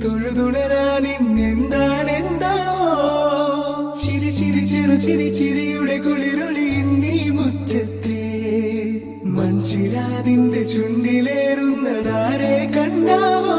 തൊഴുതുണരാനിന്നെന്താണെന്താവോ ചിരി ചിരി ചെറു ചിരി ചിരിയുടെ കുളിരൊളി നീ മുറ്റത്തെ മൺചിരാതിന്റെ ചുണ്ടിലേറുന്നതാരെ കണ്ടാവോ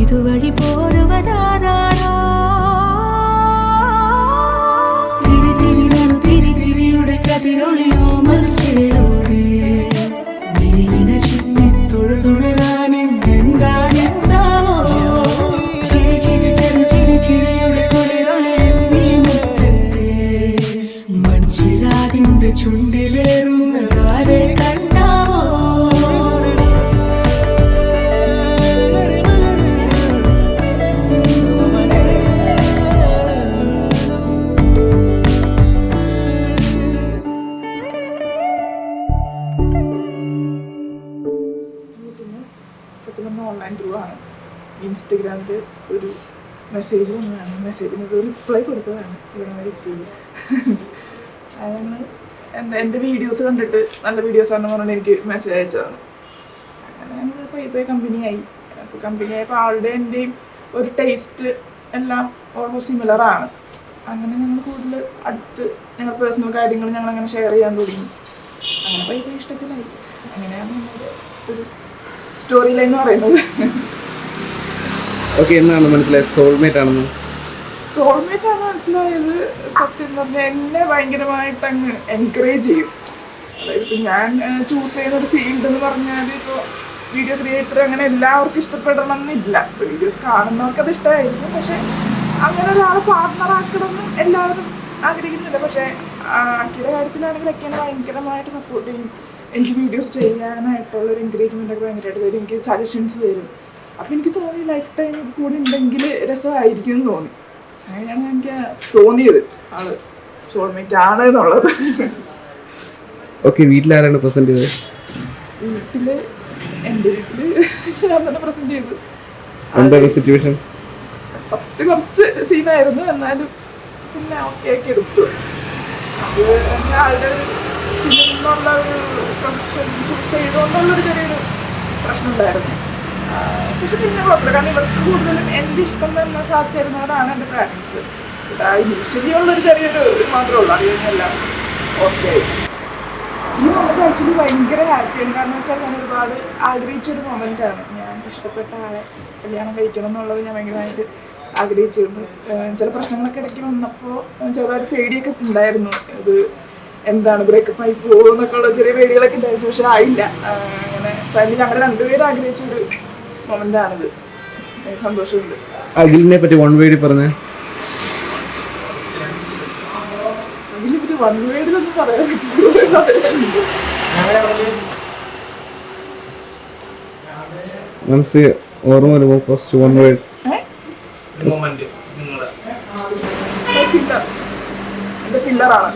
ഇതുവഴി പോരുവതാരോ തിരി തിരി നടു തിരി തിരിയുടെ കതിരൊളിയോ മറിച്ചിലൂടെ വിഴിഞ്ഞ ചുറ്റി തൊഴുതുണരാനിന്നെന്താണെന്താവോ ചിരി ചിരി ചെറു ചിരി ചിരിയുടെ കുളിരൊളി നീ മുറ്റത്തെ മൺചിരാതിന്റെ ചുണ്ടിലേറുന്നതാരെ കണ്ടാവോ സത്യം പറഞ്ഞാൽ ഓൺലൈൻ ത്രൂ ആണ്. ഇൻസ്റ്റഗ്രാമിൽ ഒരു മെസ്സേജ് വന്നതാണ്. മെസ്സേജിന് ഒരു റിപ്ലൈ കൊടുത്തതാണ് ഇവിടെ വരെ എത്തിയത്. അയാൾ എൻ്റെ വീഡിയോസ് കണ്ടിട്ട് നല്ല വീഡിയോസാണെന്ന് പറഞ്ഞിട്ട് എനിക്ക് മെസ്സേജ് അയച്ചതാണ്. അങ്ങനെ ഞങ്ങൾ പോയി കമ്പനിയായി. അപ്പോൾ കമ്പനിയായപ്പോൾ ആളുടെ എൻ്റെയും ഒരു ടേസ്റ്റ് എല്ലാം ഓൾമോസ്റ്റ് സിമിലറാണ്. അങ്ങനെ ഞങ്ങൾ കൂടുതൽ അടുത്ത് ഞങ്ങൾ പേഴ്സണൽ കാര്യങ്ങൾ ഞങ്ങളങ്ങനെ ഷെയർ ചെയ്യാൻ തുടങ്ങി. അങ്ങനെ പോയി ഇഷ്ടത്തിലായി. അങ്ങനെയാണ് നമ്മുടെ ഒരു സ്റ്റോറി ലൈൻ എന്ന് പറയുന്നത്. എന്നാണ് മനസ്സിലായത് സോൾമേറ്റ് ആണെന്ന് മനസ്സിലായത്? സത്യം പറഞ്ഞാൽ എന്നെ ഭയങ്കരമായിട്ട് അങ്ങ് എൻകറേജ് ചെയ്യും. അതായത് ഇപ്പം ഞാൻ ചൂസ് ചെയ്യുന്ന ഒരു ഫീൽഡ് എന്ന് പറഞ്ഞാൽ ഇപ്പോൾ വീഡിയോ ക്രിയേറ്റർ അങ്ങനെ എല്ലാവർക്കും ഇഷ്ടപ്പെടണം എന്നില്ല. ഇപ്പോൾ വീഡിയോസ് കാണുന്നവർക്ക് അത് ഇഷ്ടമായിരിക്കും. പക്ഷെ അങ്ങനെ ഒരാളെ പാർട്ട്ണറാക്കണമെന്ന് എല്ലാവരും ആഗ്രഹിക്കുന്നില്ല. പക്ഷേ അക്കിയുടെ കാര്യത്തിലാണെങ്കിൽ ഒക്കെ എന്നെ ഭയങ്കരമായിട്ട് സപ്പോർട്ട് ചെയ്യും. എനിക്ക് വീഡിയോസ് ചെയ്യാനായിട്ടുള്ളൊരു എൻകറേജ്മെൻ്റ് ഒക്കെ ഭയങ്കരമായിട്ട് തരും. എനിക്ക് സജഷൻസ് തരും. അപ്പോൾ എനിക്ക് തോന്നി ലൈഫ് ടൈം കൂടി ഉണ്ടെങ്കിൽ രസമായിരിക്കും എന്ന് തോന്നി. അങ്ങനെയാണ് എനിക്ക് തോന്നിയത് ആള് സോൾമേറ്റ് ആണ് എന്നുള്ളത്. വീട്ടിലാരാണ് പ്രസന്റ് ചെയ്തത്? വീട്ടില് എൻ്റെ വീട്ടില് ഞാൻ തന്നെ പ്രസന്റ് ചെയ്തു. സിറ്റുവേഷൻ ഫസ്റ്റ് കുറച്ച് സീനായിരുന്നു. എന്നാലും പിന്നെ ഓക്കെ ആക്കി എടുത്തു. അത് ആളുടെ ഫിലിമെന്നുള്ള ഒരു പ്രൊഫഷൻ ചൂസ് ചെയ്തുകൊണ്ടുള്ളൊരു ചെറിയൊരു പ്രശ്നം ഉണ്ടായിരുന്നു. പക്ഷെ പിന്നെ കുഴപ്പമില്ല. കാരണം ഇവർക്ക് കൂടുതലും എൻ്റെ ഇഷ്ടം തന്നെ സാധിച്ചിരുന്നവരാണ് എൻ്റെ പാരൻസ്. ഇനീഷ്യലി ഉള്ളൊരു ചെറിയൊരു മാത്രമേ ഉള്ളൂ. അത് കഴിഞ്ഞെല്ലാം ഓക്കെ. ഈ മൊമെൻ്റ് ആക്ച്വലി ഭയങ്കര ഹാപ്പിയാണ്. കാരണം വെച്ചാൽ ഞാൻ ഒരുപാട് ആഗ്രഹിച്ചൊരു മൊമെൻ്റാണ്. ഞാൻ ഇഷ്ടപ്പെട്ട ആളെ കല്യാണം കഴിക്കണം എന്നുള്ളത് ഞാൻ ഭയങ്കരമായിട്ട് ആഗ്രഹിച്ചിരുന്നു. ചില പ്രശ്നങ്ങളൊക്കെ ഇടയ്ക്ക് വന്നപ്പോൾ ചെറുതായിട്ട് പേടിയൊക്കെ ഉണ്ടായിരുന്നു. ഇത് എന്താണ് ബ്രേക്കപ്പ് ആയി പോകുമെന്നൊക്കെ ഉള്ള ചെറിയ പേടികളൊക്കെ ഉണ്ടായിരുന്നു. പക്ഷെ ആയില്ല. അങ്ങനെ ഫാമിലി ഞങ്ങൾ രണ്ടുപേരും ആഗ്രഹിച്ചൊരു മൊമെൻ്റാണിത്. സന്തോഷമുണ്ട്. അഖിലിനെ പറ്റി വൺ വേർഡ് പറഞ്ഞേ. അഖിലിനെ പറ്റി വൺ വേർഡിലൊന്നും പറയാൻ പറ്റില്ല. മനസ്സിൽ ഓർമ്മ വരുമ്പോൾ ഫസ്റ്റ് വൺ വേർഡ് എൻ്റെ പില്ലറാണ്.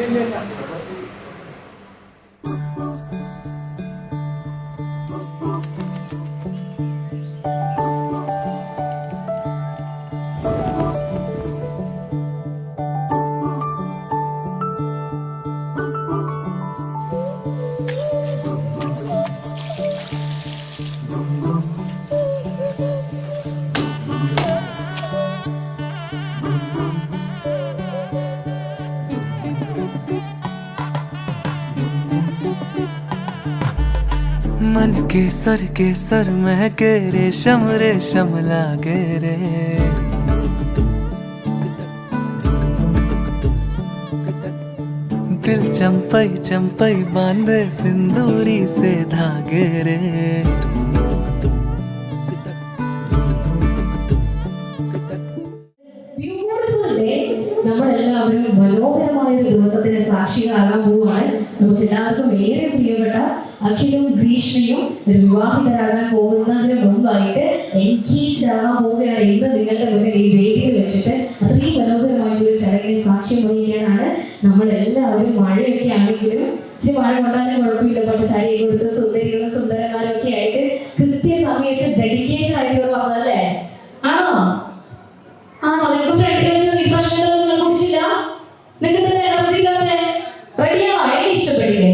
मन के सर महके रेशम रेशम लागे रे। दिल चंपई चंपई बांधे सिंदूरी से धागे रे। സാക്ഷികളാകാൻ പോവുകയാണ്. നമുക്ക് എല്ലാവർക്കും ഏറെ പ്രിയപ്പെട്ട അഖിലും ഗ്രീഷ്മയും ഒരു വിവാഹിതരാകാൻ പോകുന്നതിന് മുമ്പായിട്ട് എൻഗേജ് ആകാൻ പോവുകയാണ്. ഇന്ന് നിങ്ങളുടെ മുന്നിൽ ഈ വേദിയിൽ വെച്ചിട്ട് അത്രയും മനോഹരമായിട്ടുള്ള ഒരു ചടങ്ങിന് സാക്ഷ്യം വഹിക്കാനാണ് നമ്മളെല്ലാവരും. മഴയൊക്കെ ആണെങ്കിലും ഇച്ചിരി മഴ കൊണ്ടാലും കുഴപ്പമില്ല, പട്ട് സാരി കൊടുത്ത് സുന്ദരികളും സുന്ദരന്മാരും ഒക്കെ ആയിട്ട് കൃത്യസമയത്ത് ഡെഡിക്കേഷൻ ആയിട്ട് വന്നതല്ലേ? ആണോ? നിങ്ങൾക്ക് ഫ്രണ്ടിൽ വെച്ച് റിഫ്രഷ്മെന്റ് നിങ്ങൾ കുടിച്ചില്ല? നിങ്ങൾക്ക് എനർജി ഇല്ലാതെ റെഡിയാണോ? എനിക്ക് ഇഷ്ടപ്പെട്ടില്ലേ?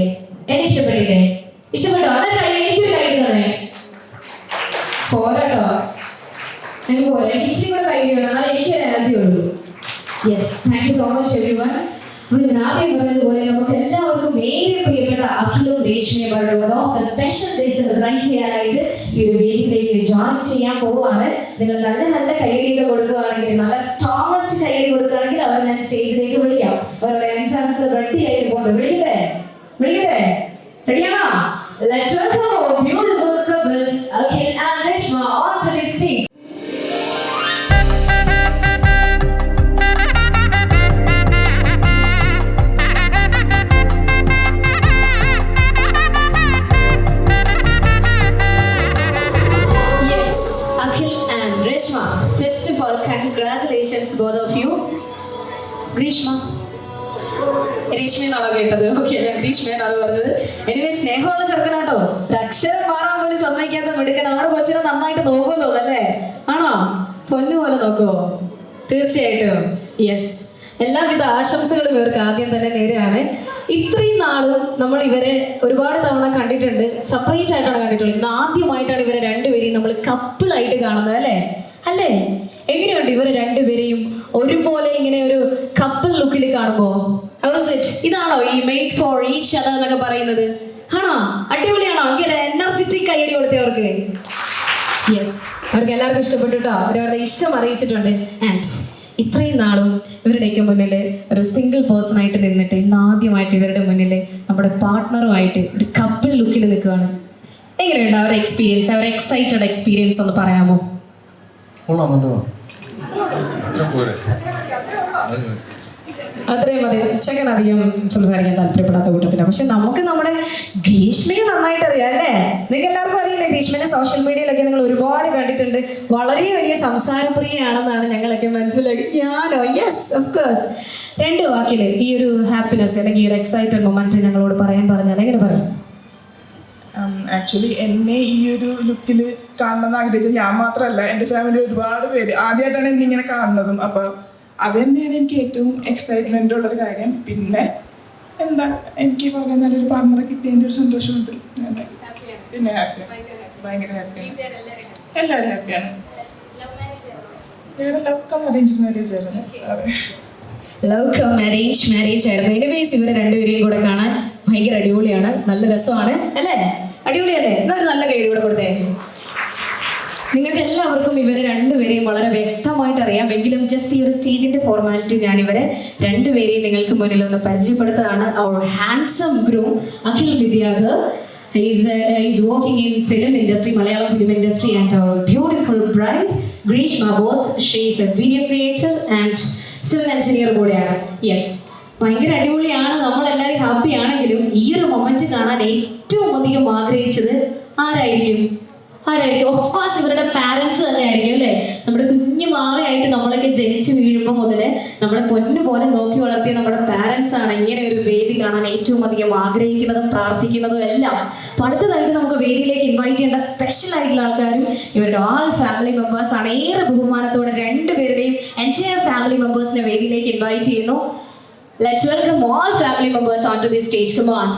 ഇഷ്ടപ്പെട്ടോ? അതെന്താ എനിക്കൊരു കഴിക്കുന്നതേ പോരാട്ടോ. എനിക്ക് പോലെ എനിക്ക് കൂടെ കഴിക്കണം, എന്നാൽ എനിക്കൊരു എനർജി ഉള്ളൂ. Yes, thank you so much every one. അപ്പോൾ ഞാൻ ആദ്യം പറഞ്ഞതുപോലെ നമുക്ക് എല്ലാവർക്കും ഏറെ പ്രിയപ്പെട്ട അഖിലും രേഷ്മയും സ്പെഷ്യൽ ഡേ സെലിബ്രേറ്റ് ചെയ്യാനായിട്ട് ഈ ഒരു വേദിയിലേക്ക് ജോയിൻ ചെയ്യാൻ പോവുകയാണ്. നിങ്ങൾ നല്ല നല്ല കൈയടികൾ കൊടുക്കുകയാണെങ്കിൽ, നല്ല സ്ട്രോങ്ങസ്റ്റ് കൈയടി കൊടുക്കുകയാണെങ്കിൽ അവർ ഞാൻ സ്റ്റേജിലേക്ക് വിളിക്കാം. അവരുടെ എൻട്രൻസ് റെഡി ആയിട്ട് പോകണം. വിളിക്കട്ടെ? റെഡിയാണോ? Let's welcome our beautiful couples, Akhil and Reshma, onto the stage. First of all, congratulations both of you. Grishma. രേഷ്മയെന്നാണോ കേട്ടത്? ഓക്കെ, ഞാൻ ഗ്രീഷ്മയെന്നാണ് പറഞ്ഞത്. എനിവേ, സ്നേഹമുള്ള ചെറുക്കനാട്ടോ, അക്ഷരം മാറാൻ പോലും സമ്മതിക്കാത്ത മിടുക്കൻ. നമ്മുടെ കൊച്ചിനെ നന്നായിട്ട് നോക്കുമല്ലോ അല്ലേ? ആണോ? പൊന്നുപോലെ നോക്കുമോ? തീർച്ചയായിട്ടും. യെസ്, എല്ലാവിധ ആശംസകളും ഇവർക്ക് ആദ്യം തന്നെ നേരെയാണ്. ഇത്രയും നാളും നമ്മൾ ഇവരെ ഒരുപാട് തവണ കണ്ടിട്ടുണ്ട്, സെപ്പറേറ്റ് ആയിട്ടാണ് കണ്ടിട്ടുള്ളത്. ഇന്ന് ആദ്യമായിട്ടാണ് ഇവരെ രണ്ടുപേരെയും നമ്മൾ കപ്പിളായിട്ട് കാണുന്നത് അല്ലേ? എങ്ങനെയുണ്ട് ഇവരെ രണ്ടുപേരെയും ഒരുപോലെ ഇങ്ങനെ ഒരു കപ്പിൾ ലുക്കിൽ കാണുമ്പോ? ഇതാണോ ഈ മെയ്ഡ് ഫോർ ഈച്ച് അതർ എന്നൊക്കെ പറയുന്നത്? ആണോ? അടിപൊളിയാണോ? അങ്ങനെ എനർജറ്റിക് ഐഡിയ കൊടുത്തവർക്ക്. യെസ്, അവർക്ക് എല്ലാവർക്കും ഇഷ്ടപ്പെട്ടു കേട്ടോ. അവരവരുടെ ഇഷ്ടം അറിയിച്ചിട്ടുണ്ട്. ആൻഡ് ഇത്രയും നാളും ഇവരുടെയൊക്കെ മുന്നിൽ ഒരു സിംഗിൾ പേഴ്സൺ ആയിട്ട് നിന്നിട്ട് ഇന്ന് ആദ്യമായിട്ട് ഇവരുടെ മുന്നിൽ നമ്മുടെ പാർട്ട്ണറുമായിട്ട് ഒരു കപ്പിൾ ലുക്കിൽ നിൽക്കുകയാണ്. എങ്ങനെയുണ്ട് അവരുടെ എക്സ്പീരിയൻസ്, അവരുടെ എക്സൈറ്റഡ് എക്സ്പീരിയൻസ് ഒന്ന് പറയാമോ? അത്രയും മതി. ഉച്ചക്കൻ അധികം സംസാരിക്കാൻ താല്പര്യപ്പെടാത്ത കൂട്ടത്തിലാണ്. പക്ഷെ നമുക്ക് നമ്മുടെ ഗ്രീഷ്മയെ നന്നായിട്ട് അറിയാം അല്ലേ? നിങ്ങൾക്ക് എല്ലാവർക്കും അറിയില്ലേ ഗ്രീഷ്മയെ? സോഷ്യൽ മീഡിയയിലൊക്കെ നിങ്ങൾ ഒരുപാട് കണ്ടിട്ടുണ്ട്. വളരെ വലിയ സംസാരപ്രിയയാണെന്നാണ് ഞങ്ങളൊക്കെ മനസ്സിലാക്കി. ഞാനോ? Yes, of course. രണ്ട് വാക്കിൽ ഈ ഒരു ഹാപ്പിനെസ് അല്ലെങ്കിൽ ഈ ഒരു എക്സൈറ്റഡ് മൊമെന്റ് ഞങ്ങളോട് പറയാൻ പറഞ്ഞാൽ എങ്ങനെ പറയും? ആക്ച്വലി എന്നെ ഈ ഒരു ലുക്കിൽ കാണണമെന്ന് ആഗ്രഹിച്ച ഞാൻ മാത്രമല്ല, എൻ്റെ ഫാമിലി ഒരുപാട് പേര് ആദ്യമായിട്ടാണ് എന്നെ ഇങ്ങനെ കാണുന്നതും. അപ്പോൾ അത് തന്നെയാണ് എനിക്ക് ഏറ്റവും എക്സൈറ്റ്മെൻ്റ് ഉള്ളൊരു കാര്യം. പിന്നെ എന്താ, എനിക്ക് പറഞ്ഞാൽ നല്ലൊരു പാർട്ണറെ കിട്ടിയതിൻ്റെ ഒരു സന്തോഷമുണ്ട്. പിന്നെ ഹാപ്പിയാണ്, ഭയങ്കര ഹാപ്പിയാണ്. എല്ലാവരും ഹാപ്പിയാണ്. ഞങ്ങളുടെ ലവ് കം അറേഞ്ച് മാരേജ് ആയിരുന്നു. ലവ് കം അറേഞ്ച് മാരേജ് ആയിരുന്നു. ഇതിന്റെ ബേസ് ഇവരെ രണ്ടുപേരെയും കൂടെ കാണാൻ ഭയങ്കര അടിപൊളിയാണ്, നല്ല രസമാണ് അല്ലേ? അടിപൊളിയല്ലേ? എന്നൊരു നല്ല കൈ കൂടെ കൊടുത്തേ. നിങ്ങൾക്ക് എല്ലാവർക്കും ഇവരെ രണ്ടുപേരെയും വളരെ വ്യക്തമായിട്ട് അറിയാം. എങ്കിലും ജസ്റ്റ് ഈ ഒരു സ്റ്റേജിന്റെ ഫോർമാലിറ്റി ഞാൻ ഇവരെ രണ്ടുപേരെയും നിങ്ങൾക്ക് മുന്നിൽ ഒന്ന് പരിചയപ്പെടുത്തുകയാണ്. അവർ handsome groom Akhil Vidyadhar. He's working in film industry, Malayalam film industry, and our beautiful bride Grishma Bose. She is a video creator and civil engineer കൂടെയാണ്. യെസ്, ഭയങ്കര അടിപൊളിയാണ്. നമ്മളെല്ലാവരും ഹാപ്പി ആണെങ്കിലും ഈ ഒരു മൊമെന്റ് കാണാൻ ഏറ്റവും അധികം ആഗ്രഹിച്ചത് ആരായിരിക്കും? ഓഫ് കോഴ്സ് ഇവരുടെ പാരൻസ് തന്നെ ആയിരിക്കും അല്ലേ? നമ്മുടെ കുഞ്ഞു മാവയായിട്ട് നമ്മളൊക്കെ ജനിച്ച് വീഴുമ്പോൾ മുതലേ നമ്മളെ പൊന്നു പോലെ നോക്കി വളർത്തിയ നമ്മുടെ പാരൻസ് ആണ് ഇങ്ങനെ ഒരു വേദി കാണാൻ ഏറ്റവും അധികം ആഗ്രഹിക്കുന്നതും പ്രാർത്ഥിക്കുന്നതും എല്ലാം. അപ്പോൾ അടുത്തതായിട്ട് നമുക്ക് വേദിയിലേക്ക് ഇൻവൈറ്റ് ചെയ്യേണ്ട സ്പെഷ്യൽ ആയിട്ടുള്ള ആൾക്കാരും ഇവരുടെ ആൾ ഫാമിലി മെമ്പേഴ്സ് ആണ്. ഏറെ ബഹുമാനത്തോടെ രണ്ടുപേരുടെയും എൻറ്റയർ ഫാമിലി മെമ്പേഴ്സിനെ വേദിയിലേക്ക് ഇൻവൈറ്റ് ചെയ്യുന്നു. Let's welcome all family members on to the stage. Come on.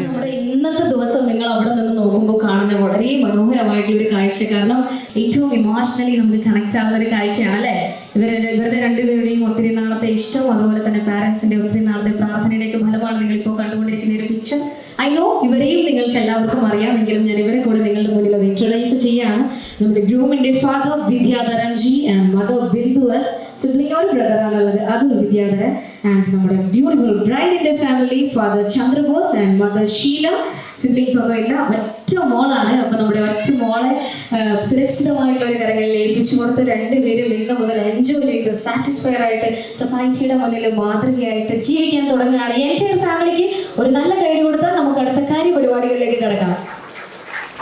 നമ്മുടെ ഇന്നത്തെ ദിവസം നിങ്ങൾ അവിടെ നിന്ന് നോക്കുമ്പോൾ കാണുന്ന വളരെ മനോഹരമായിട്ടുള്ള ഒരു കാഴ്ച. കാരണം ഏറ്റവും ഇമോഷണലി നമുക്ക് കണക്ട് ആവുന്ന ഒരു കാഴ്ചയാണ് അല്ലേ? ഇവരുടെ രണ്ടുപേരുടെയും ഒത്തിരി നാളത്തെ ഇഷ്ടം, അതുപോലെ തന്നെ പാരൻസിന്റെ ഒത്തിരി നാളത്തെ പ്രാർത്ഥനയുടെയൊക്കെ ഫലമാണ് നിങ്ങളിപ്പോൾ കണ്ടുകൊണ്ടിരിക്കുന്ന ഒരു പിക്ചർ. ഐ നോ ഇവരെയും നിങ്ങൾക്ക് എല്ലാവർക്കും അറിയാമെങ്കിലും ഞാൻ ഇവരെ കൂടെ നിങ്ങളുടെ മുന്നിൽ അത് ഇൻട്രൊഡ്യൂസ് ചെയ്യാണ്. നമ്മുടെ ഗ്രൂമിന്റെ ഫാദർ വിദ്യാധരൻജി and mother Bindu S. Sibling ഒരു ബ്രദറാണുള്ളത്, അതും വിദ്യാധരൻ. ആൻഡ് നമ്മുടെ ബ്യൂട്ടിഫുൾ ബ്രൈഡിന്റെ family father Chandrabose and mother Sheela. Siblings ഒന്നും ഇല്ല, ഒറ്റ മോളാണ്. അപ്പൊ നമ്മുടെ ഒറ്റ മോളെ സുരക്ഷിതമായിട്ടുള്ള ഒരു കരങ്ങളിൽ ഏൽപ്പിച്ചു കൊടുത്ത് രണ്ടുപേരും ഇന്ന് മുതൽ എൻജോയ് ചെയ്ത് സാറ്റിസ്ഫൈഡ് ആയിട്ട് സൊസൈറ്റിയുടെ മുന്നിൽ മാതൃകയായിട്ട് ജീവിക്കാൻ തുടങ്ങുകയാണ്. എൻ്റെ ഫാമിലിക്ക് ഒരു നല്ല കൈ കൊടുത്താൽ നമുക്ക് അടുത്ത പരിപാടികളിലേക്ക് കിടക്കാം.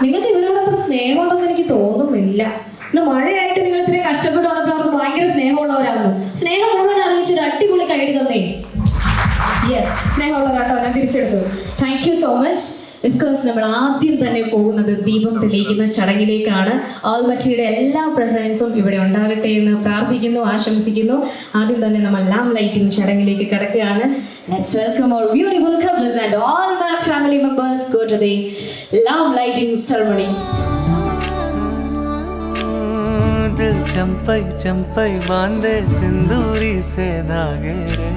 നിങ്ങൾക്ക് ഇവരോട് അത്ര സ്നേഹമുണ്ടെന്ന് എനിക്ക് തോന്നുന്നില്ല. ഇന്ന് മഴയായിട്ട് നിങ്ങൾ ഇത്രയും കഷ്ടപ്പെട്ട് വന്നപ്പോൾ അവർക്ക് ഭയങ്കര സ്നേഹമുള്ളവരാണ്. സ്നേഹം മുഴുവൻ അറിയിച്ചൊരു അടിപൊളി കൈഡി തന്നേ. യെസ്, സ്നേഹമുള്ളവരാട്ടോ, ഞാൻ തിരിച്ചെടുത്തു. Thank you so much. Because നമ്മൾ ആദ്യം തന്നെ പോകുന്നത് ദീപം തെളിയിക്കുന്ന ചടങ്ങിലേക്കാണ്. ആൾമറ്റിയുടെ എല്ലാ പ്രസൻസും ഇവിടെ ഉണ്ടാകട്ടെ എന്ന് പ്രാർത്ഥിക്കുന്നു, ആശംസിക്കുന്നു. ആദ്യം തന്നെ നമ്മൾ ലാം ലൈറ്റിംഗ് ചടങ്ങിലേക്ക് കിടക്കുകയാണ്. Let's welcome our beautiful couples and all my family members go to the lamp lighting ceremony. दिल चंपई चंपई बांधे सिंदूरी से धागे रे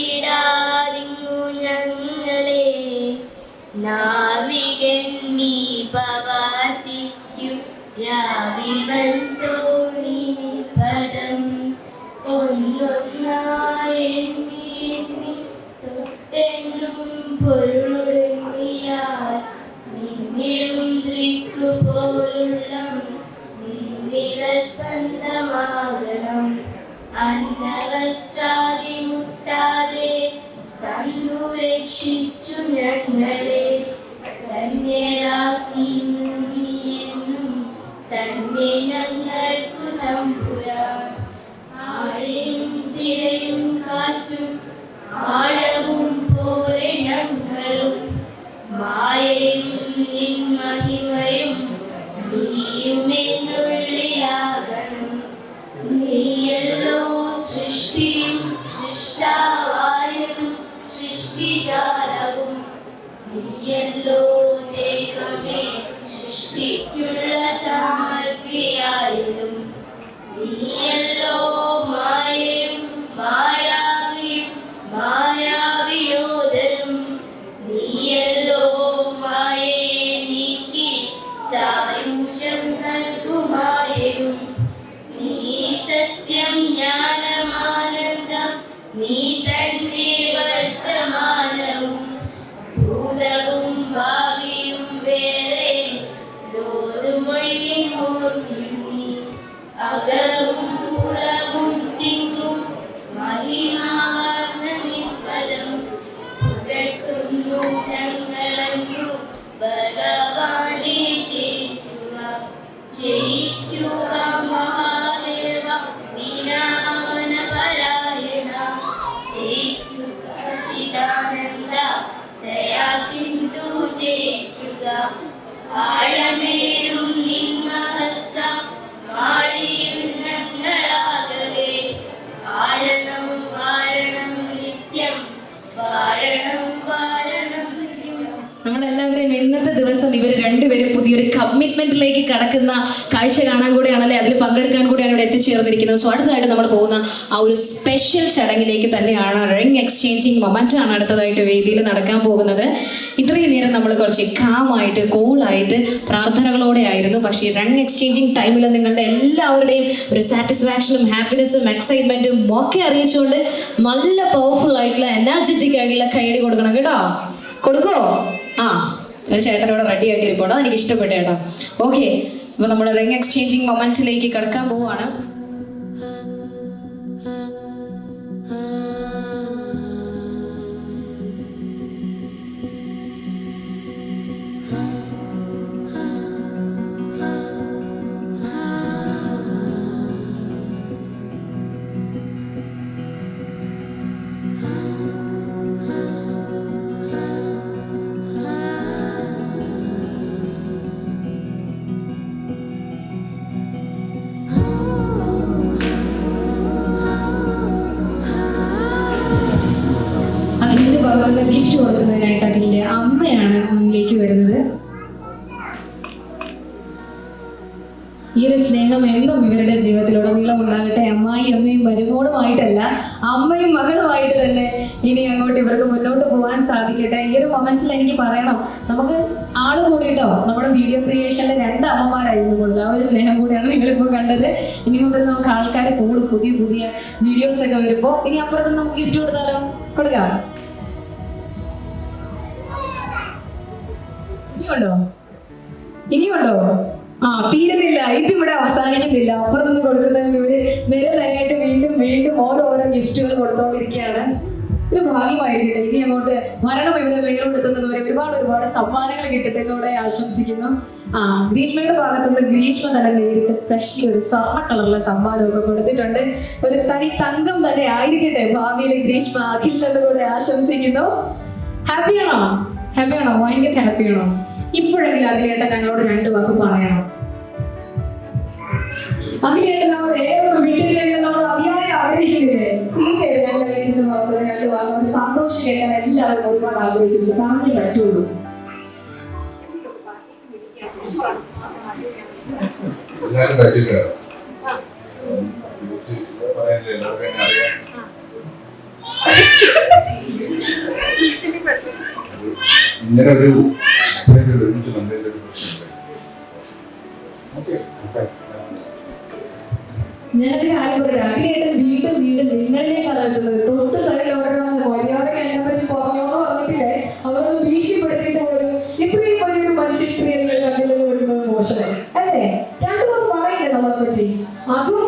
കൈവിടാതിങ്ങു ഞങ്ങളെ നാവികൻ നീ പവാതിക്കു രാവിവൻ തോണി പദം ഒന്നൊന്നായി എണ്ണി എണ്ണി തൊട്ടെന്നും പൊരുളുറങ്ങിയാൽ നിന്നിടും ദ്രിക്കു പോലുള്ള നിന്നിരസന്തമാകണം അന്നവസ്ത്രാദി മുട്ടാതെ തന്നു രക്ഷിച്ചു ഞങ്ങളെ ധന്യരാക്കി നീയെന്നും തന്നെ ഞങ്ങൾക്കു തമ്പുരാൻ ആഴയും തിരയും കാറ്റും ആഴവും പോലെ ഞങ്ങളും മായയും നിൻ മഹിമയും നീയുമെന്നുള്ളിലാകണം നീയല്ലോ സൃഷ്ടിയും സൃഷ്ടാവായതും സൃഷ്ടിജാലവും നീയല്ലോ ദൈവമേ സൃഷ്ടിക്കുള്ള സാമഗ്രിയായതും നീയല്ലോ മായയും മായാവിയും മായാവിയോധനും നീയല്ലോ മായയെ നീക്കി സായുജ്യം നൽകുമായയും നീ സത്യം ജ്ഞാനമാനന്ദം നീ തന്നെ വർത്തമാനവും ഭൂതവും ഭാവിയും വേറെ ലോതുമൊഴി ഓർത്തിനി അകവും പുറവും തിങ്ങും മഹിമാർന്ന നിപ്പദം പുകഴ്ത്തുന്നു ഞങ്ങളങ്ങു ഭഗവാനെ ജയിക്കുക ജയിക്കുക മഹാദേവ ദിനാമന പരായണ ജയിക്കുക ചിദാനന്ദ ദയാ സിന്ധു ജയിക്കുക ആഴമേറും നിന്മഹസ വാഴിയും ഞങ്ങളാകവേ വാഴണം വാഴണം നിത്യം വാഴണം വാഴണം ശിവം. നമ്മളെല്ലാവരും ഇന്നത്തെ ദിവസം ഇവർ രണ്ടുപേരും പുതിയ ഒരു കമ്മിറ്റ്മെന്റിലേക്ക് കടക്കുന്ന കാഴ്ച കാണാൻ കൂടെയാണല്ലേ, അതിൽ പങ്കെടുക്കാൻ കൂടെയാണ് ഇവിടെ എത്തിച്ചേർന്നിരിക്കുന്നത്. സോ അടുത്തതായിട്ട് നമ്മൾ പോകുന്ന ആ ഒരു സ്പെഷ്യൽ ചടങ്ങിലേക്ക് തന്നെയാണ്. റിംഗ് എക്സ്ചേഞ്ചിങ് മൊമെന്റ് ആണ് അടുത്തതായിട്ട് വേദിയിൽ നടക്കാൻ പോകുന്നത്. ഇത്രയും നേരം നമ്മൾ കുറച്ച് കാമായിട്ട് കൂളായിട്ട് പ്രാർത്ഥനകളോടെ ആയിരുന്നു. പക്ഷേ റിംഗ് എക്സ്ചേഞ്ചിങ് ടൈമിൽ നിങ്ങളുടെ എല്ലാവരുടെയും ഒരു സാറ്റിസ്ഫാക്ഷനും ഹാപ്പിനെസ്സും എക്സൈറ്റ്മെന്റും ഒക്കെ അറിയിച്ചുകൊണ്ട് നല്ല പവർഫുൾ ആയിട്ടുള്ള എനർജറ്റിക് ആയിട്ടുള്ള കൈയടി കൊടുക്കണം കേട്ടോ. കൊടുക്കോ? ആ, ഒരു ചേട്ടനോട് റെഡി ആയിട്ട് ഇരിപ്പുണ്ടോ, എനിക്ക് ഇഷ്ടപ്പെട്ടു കേട്ടോ. ഓക്കെ, അപ്പോൾ നമ്മൾ റിംഗ് എക്സ്ചേഞ്ചിങ് മൊമെന്റിലേക്ക് കടക്കാൻ പോവുകയാണ്. അഖിലിന്റെ ഭാഗത്ത് ഗിഫ്റ്റ് കൊടുക്കുന്നതിനായിട്ട് അഖിലിന്റെ അമ്മയാണ് മുന്നിലേക്ക് വരുന്നത്. ഈ ഒരു സ്നേഹം എന്നും ഇവരുടെ ജീവിതത്തിലുടനീളം ഉണ്ടാകട്ടെ. അമ്മയും മരുമോളുമായിട്ടല്ല, അമ്മയും മകളുമായിട്ട് തന്നെ ഇനി അങ്ങോട്ട് ഇവർക്ക് മുന്നോട്ട് പോകാൻ സാധിക്കട്ടെ. ഈ ഒരു മൊമെന്റിൽ എനിക്ക് പറയണം, നമുക്ക് ആള് കൂടിയിട്ടോ നമ്മുടെ വീഡിയോ ക്രിയേഷനിലെ 2 അമ്മമാരായിരുന്നു കൂടുതൽ. ആ ഒരു സ്നേഹം കൂടിയാണ് നിങ്ങളിപ്പോൾ കണ്ടത്. ഇനി മുതൽ നമുക്ക് ആൾക്കാർ കൂടും, പുതിയ പുതിയ വീഡിയോസ് ഒക്കെ വരുമ്പോൾ. ഇനി അപ്പുറത്ത് നമുക്ക് ഗിഫ്റ്റ് കൊടുത്താലോ? കൊടുക്കാം. ഇനിയുണ്ടോ? ആ, തീരുന്നില്ല, ഇതിവിടെ അവസാനിക്കുന്നില്ല. അപ്പുറത്തുനിന്ന് കൊടുക്കുന്നതിന് ഇവര് നിരനിരയായിട്ട് വീണ്ടും വീണ്ടും ഓരോരോ ഗിഫ്റ്റുകൾ കൊടുത്തോണ്ടിരിക്കുകയാണ്. ഒരു ഭാഗ്യമായിരിക്കട്ടെ. ഇനി അങ്ങോട്ട് മരണം ഇവരെ വേറെടുത്തുന്നത് വരെ ഒരുപാട് സമ്മാനങ്ങൾ കിട്ടട്ടെ എന്നൂടെ ആശംസിക്കുന്നു. ഗ്രീഷ്മയുടെ ഭാഗത്തുനിന്ന് ഗ്രീഷ്മ തന്നെ നേരിട്ട് സ്പെഷ്യലി ഒരു സ്വർണ്ണ കളറുള്ള സമ്മാനമൊക്കെ കൊടുത്തിട്ടുണ്ട്. ഒരു തനി തങ്കം തന്നെ ആയിരിക്കട്ടെ ഭാവിയിലെ ഗ്രീഷ്മ അഖിലിനോട് കൂടെ ആശംസിക്കുന്നു. ഹാപ്പിയാണോ? ഭയങ്കര ഹാപ്പിയാണോ? ഇപ്പോഴെങ്കിലും അഖിലേട്ടൻ ഞങ്ങളോട് 2 വാക്ക് പറയണം. അഖിലേട്ടൻ വിട്ടില്ലെങ്കിൽ നമ്മൾ അതിയായി ആഗ്രഹിക്കുന്നില്ലേ? ഞങ്ങളുടെ വീട്ടിൽ ഭാഗത്ത് 2 വാക്ക് സന്തോഷം കേൾക്കാൻ എല്ലാവരും ഒരുപാട് ആഗ്രഹിക്കുന്നു. പറഞ്ഞേ പറ്റുള്ളൂ. ഇങ്ങനെ ഒരു ഞാനൊരു കാര്യം പറയാം. അഖിലേട്ടൻ വീണ്ടും നിങ്ങളിലേക്കാണ് എത്തുന്നത്. തൊട്ട് സൈഡിൽ മര്യാദ എന്നെ പറ്റി പറഞ്ഞോന്ന് പറഞ്ഞിട്ടില്ലേ? അവരൊന്ന് ഭീഷണിപ്പെടുത്തിയിട്ട് പോലും ഇത്രയും വലിയൊരു മനുഷ്യ സ്ത്രീകൾ കണ്ടില്ലെന്ന് വരുന്നത് മോശമാണ് അല്ലേ? 2 വാക്ക് പറയില്ലേ നമ്മളെ പറ്റി? അതും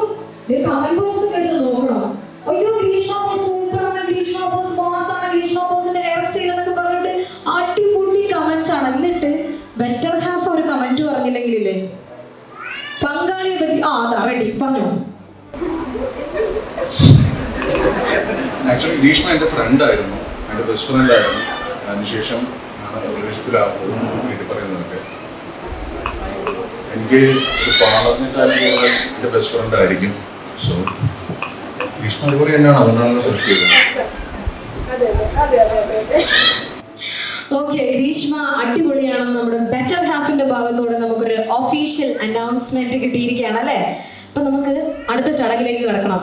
കമന്റ് ബോക്സ് എടുത്ത് നോക്കണം. അയ്യോ ഗ്രീഷ്മ ബോസ് സൂപ്പറാണ്, ഗ്രീഷ്മ ബോസ് മാസാണ്, ഗ്രീഷ്മ ബോസിന്റെ ഹെയർ സ്റ്റൈൽ എന്നൊക്കെ പറഞ്ഞിട്ട് അടിപൊളി കമന്റ്സ് ആണ്. എന്നിട്ട് ബെറ്റർ ഹാഫ് ഒരു കമന്റ് പറഞ്ഞില്ലെങ്കിലേ പങ്കാളിയെ പറ്റി അതാ റെഡി പറഞ്ഞു. ആക്ച്വലി ഗ്രീഷ്മ എൻ്റെ ഫ്രണ്ടായിരുന്നു, എൻ്റെ ബെസ്റ്റ് ഫ്രണ്ടായിരുന്നു. അതിനുശേഷം റിലേഷൻഷിപ്പിലാകുമ്പോൾ വീട്ടിൽ പറയുന്നതൊക്കെ എനിക്ക് പാളറിനെക്കാളും കൂടുതൽ എൻ്റെ ബെസ്റ്റ് ഫ്രണ്ട് ആയിരിക്കും. സോ ഗ്രീഷ്മ അടിപൊളി തന്നെയാണ്, അതുകൊണ്ടാണ് സെലക്ട് ചെയ്തത്. ഓക്കെ, ഗ്രീഷ്മ അടിപൊളിയാണെന്ന് നമ്മുടെ ബെറ്റർ ഹാഫിന്റെ ഭാഗത്തൂടെ നമുക്കൊരു ഒഫീഷ്യൽ അനൗൺസ്മെന്റ് കിട്ടിയിരിക്കുകയാണ് അല്ലേ? അപ്പൊ നമുക്ക് അടുത്ത ചടങ്ങിലേക്ക് കിടക്കണം.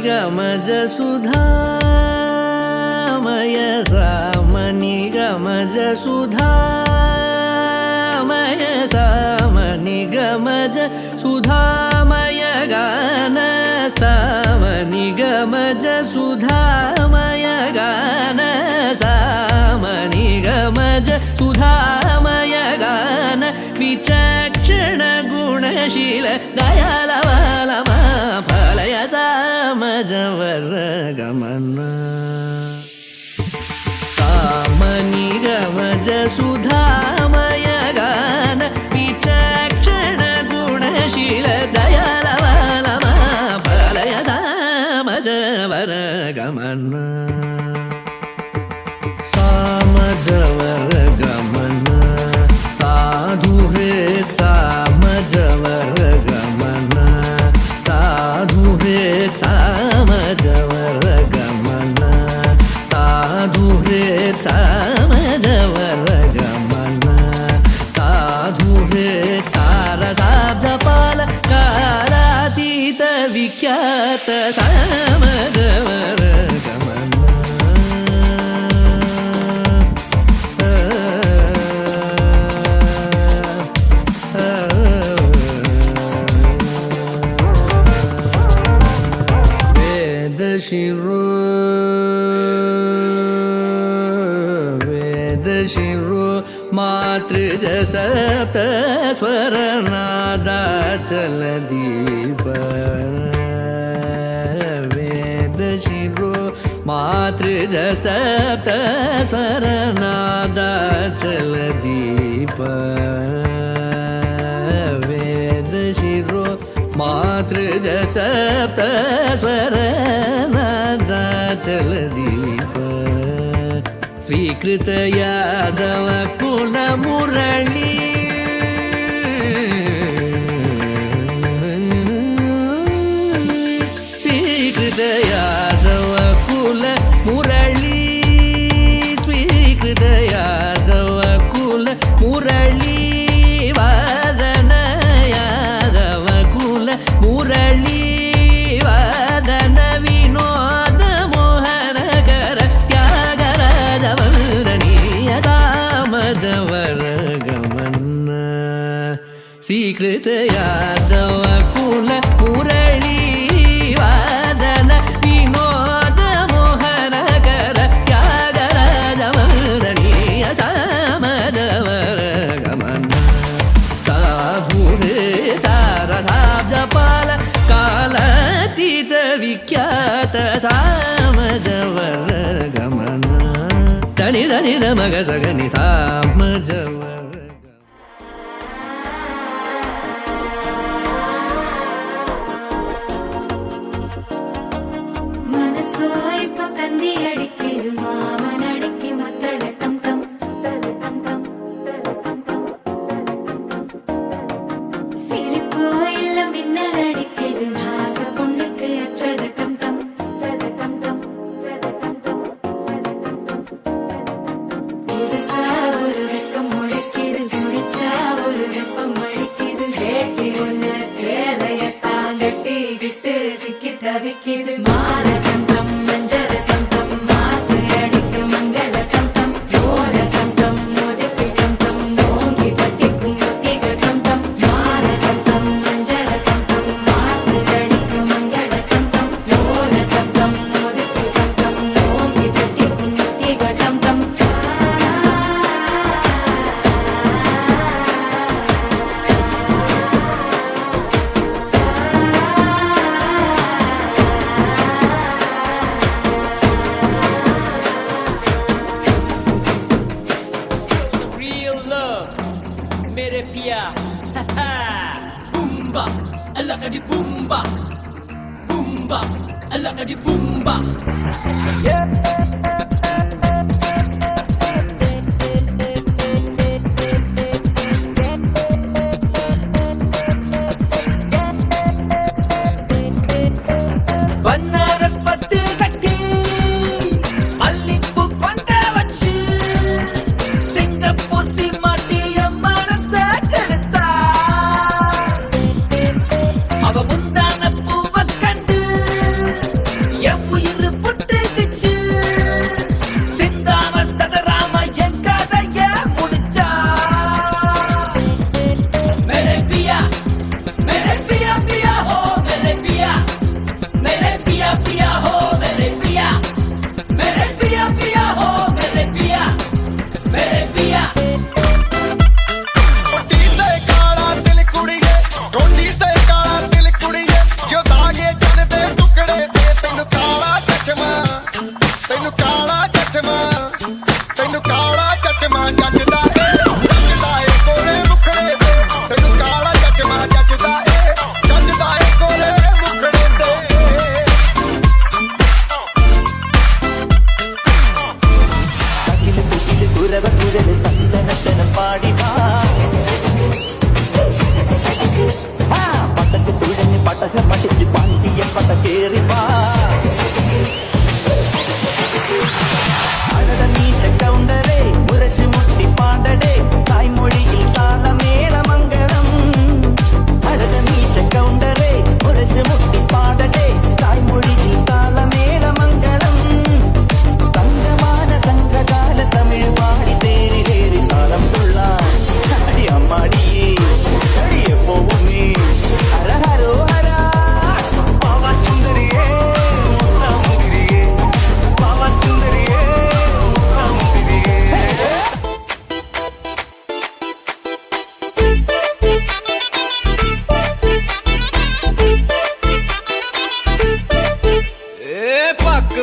गमज सुधामय सामनि गमज सुधामय सामनि गमज सुधामय गान सामनि गमज सुधामय गान सामनि गमज सुधामय गान विचक्षण गुणशील दयालवालमा फलय सामजवर गमन सामनि गमज सुधामय गान विचक्षण गुणशील दयालवालमा फलय सामजवर गमन सामजवर गमन साधु रे सामजवर गमन साधु रे सामजवर गमन साधु रे सामजवर गमन साधु रे सारसाब्जपाल कालातीत विख्यात सामजवर वेद शिरो मातृज सप्त स्वर नादाचल दीप वेद शिरो मातृज सप्त स्वर नादाचल दीप वेद शिरो मातृज सप्त स्वर नादाचल दीप स्वीकृत यादव कुल मुरली स्वीकृत यादव कुल मुरली स्वीकृत यादव कुल मुरली वादन यादव कुल मुरली वादन विनोद मोहन कर त्यागराज वरणीय सामजवर गमन स्वीकृत यादव कुल मुरली वादन विनोद मोहन कर त्यागराज वरणीय सामजवर गमन साधु रे सारसाब्जपाल कालातीत विख्यात सामजवर गमन धनि धनि मग सगनि सामजवर മനസ്സോ ഇപ്പൊ തന്തി അടിക്കരു മാമൻ അടിക്ക് മത്തലട്ടം ടം ടം ടം സിരിപ്പോ ഇല്ല മിന്നലടിക്കരു ഹാസ പൊണ്ണുക്ക് അച്ചതട്ടം ടം ചതട്ടം ടം ചതട്ടം ടം പുതുസാ ഒരു വെക്കം മുഴക്കിയത് കുടിച്ചാ ഒരു വെപ്പം മടിക്കിയത് കേട്ടി ഒന്ന് സേലയത്താ കെട്ടി വിട്ട് സിക്കി തവിക്കിത് മാലട്ടം ടം മഞ്ചരട്ടം ടം മാത്ത് അടിക്കും മംഗളട്ടം ടം ഓലട്ടം ടം മുതിപ്പിട്ടം ടം ഓങ്കി പട്ടിക്കും കുട്ടികട്ടം ടം മാലട്ടം ടം മഞ്ചരട്ടം ടം മാത്ത് അടിക്കും മംഗളട്ടം ടം ഓലട്ടം ടം മുതിപ്പിട്ടം ടം ഓങ്കി പട്ടിക്കും കുട്ടികട്ടം ടം real love मेरे पिया bumba alla kadi bumba bumba alla kadi bumba Banaras पट्टु कट्टी मल्लिपू कोंड वच्चु सिंगपूर सीमाटिय मनस कड़ता அவ முந்தான பூவ கண்டு எவ்வுயிர் புட்டுக்குச்சு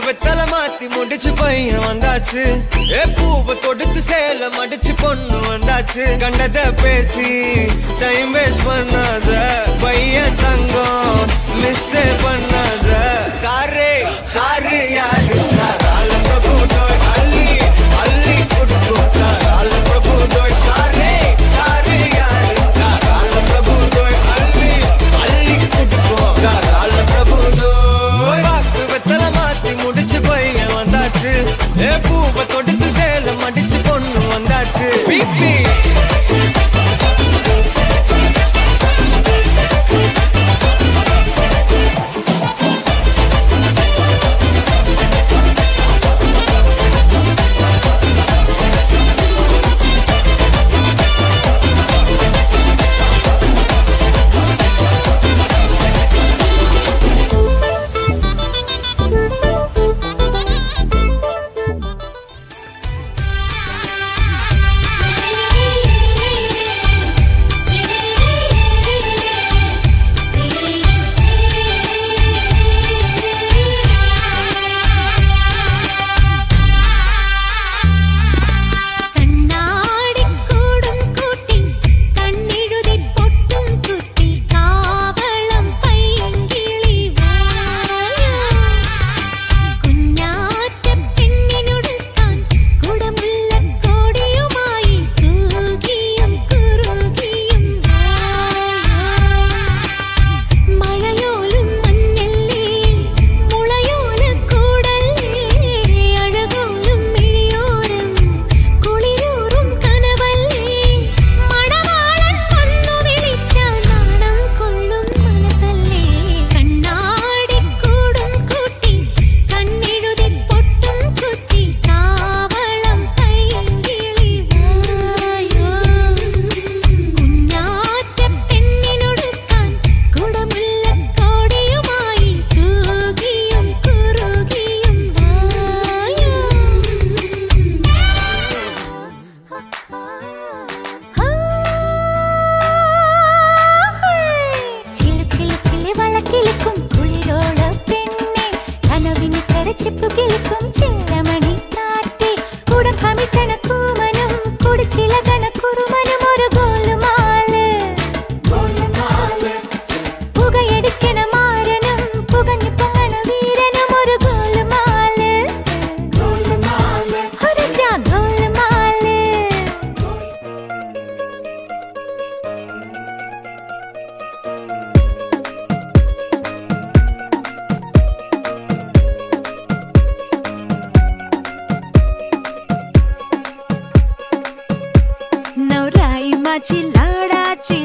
வெத்தல மாத்தி முடிச்சு பையன் வந்தாச்சு பூவை தொடுத்து சேல மடிச்சு பொண்ணு வந்தாச்சு கண்டத பேசி டைம் வேஸ்ட் பண்ணாத பையன் தங்கம் மிஸ் பண்ணாத சாரே சாரு யாரு கால பிரபு தோய் அள்ளி அள்ளி குடுக்கும் கால பிரபு தோய் சாரே சாரு யாரு கால பிரபு தோய் அள்ளி அள்ளி குடுக்கும் கால பிரபு தோய் பாக்கு வெத்தல மாத்தி முடிச்சு பையன் வந்தாச்சு பூவை தொடுத்து சேல மடிச்சு பொண்ணு வந்தாச்சு பிபி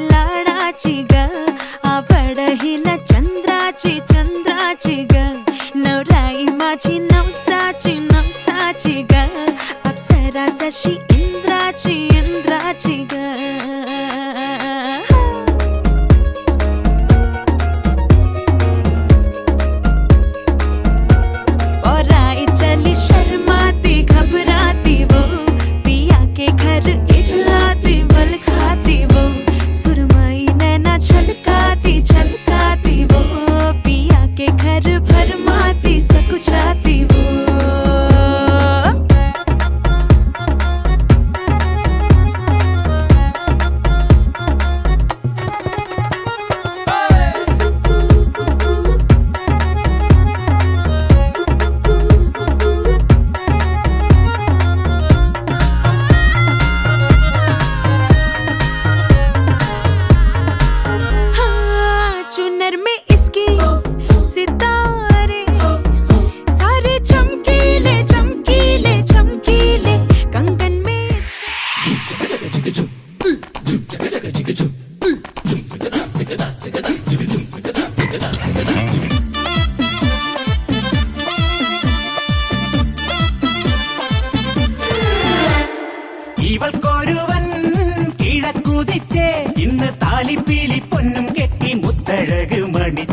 लाडाची ग आवड हिला चंद्राची चंद्राची ग नवराई माझी नवसाची नवसाची ग अप्सरा जशी इंद्राची इंद्राची ग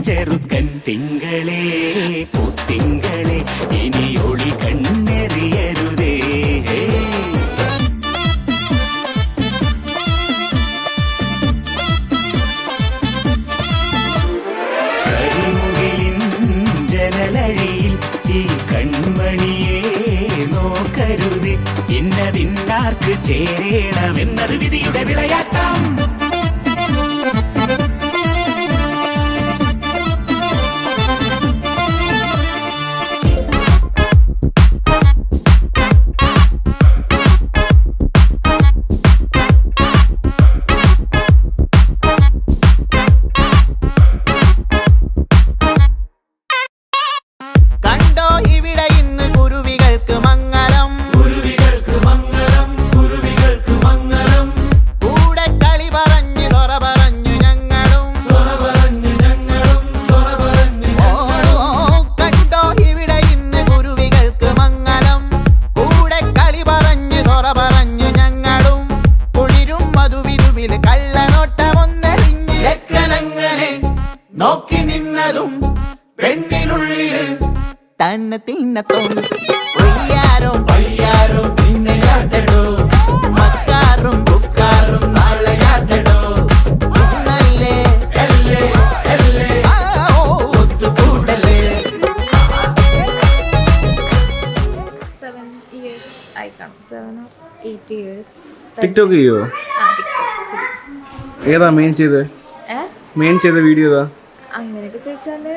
ചെറുക്കൻ തിങ്കളേ പൂത്തിങ്കളേ ഇനി ഒളി കണ്ണെറിയരുതേ കരിമുകിലിൻ ജനലഴിയിൽ ഈ കണ്ണു നമുക്ക് ചേരണമെന്നത് വിധിയുടെ വിളയാട്ടം. കണ്ടോ ഇവിടെ ഇന്ന് കുരുവികൾക്ക് മംഗളം, കുരുവികൾക്ക് മംഗളം, കുരുവികൾക്ക് മംഗളം. കൂടെ കളി പറഞ്ഞ് സൊറ പറഞ്ഞു ഞങ്ങളും, സൊറ പറഞ്ഞു ഞങ്ങളും, സൊറ പറഞ്ഞു. കണ്ടോ ഇവിടെ ഇന്ന് കുരുവികൾക്ക് മംഗളം, കൂടെ കളി പറഞ്ഞ് സൊറ പറഞ്ഞു ഞങ്ങളും. കുളിരും മധുവിധുവിൽ കള്ളനോട്ടമൊന്നെറിഞ്ഞ് ചെക്കനങ്ങനെ നോക്കി നിന്നതും പെണ്ണിനുള്ളില് തന്നെ തിന്നത്തും. ഒയ്യാരോ പയ്യാരോ പിന്നെ ചാട്ടടോ, മക്കാറും ബുക്കാറും നാളെ ചാട്ടടോ. നല്ലേ അല്ലേ അല്ലേ ഒത്തുകൂടലേ. 7 years ആയി കാണും, 7 or 8 years. ടിക്ടോക്ക് ചെയ്യോ? ഏതാ മെയിൻ ചെയ്ത് വീഡിയോ ഏതാ? അങ്ങനെയൊക്കെ ചോദിച്ചാല്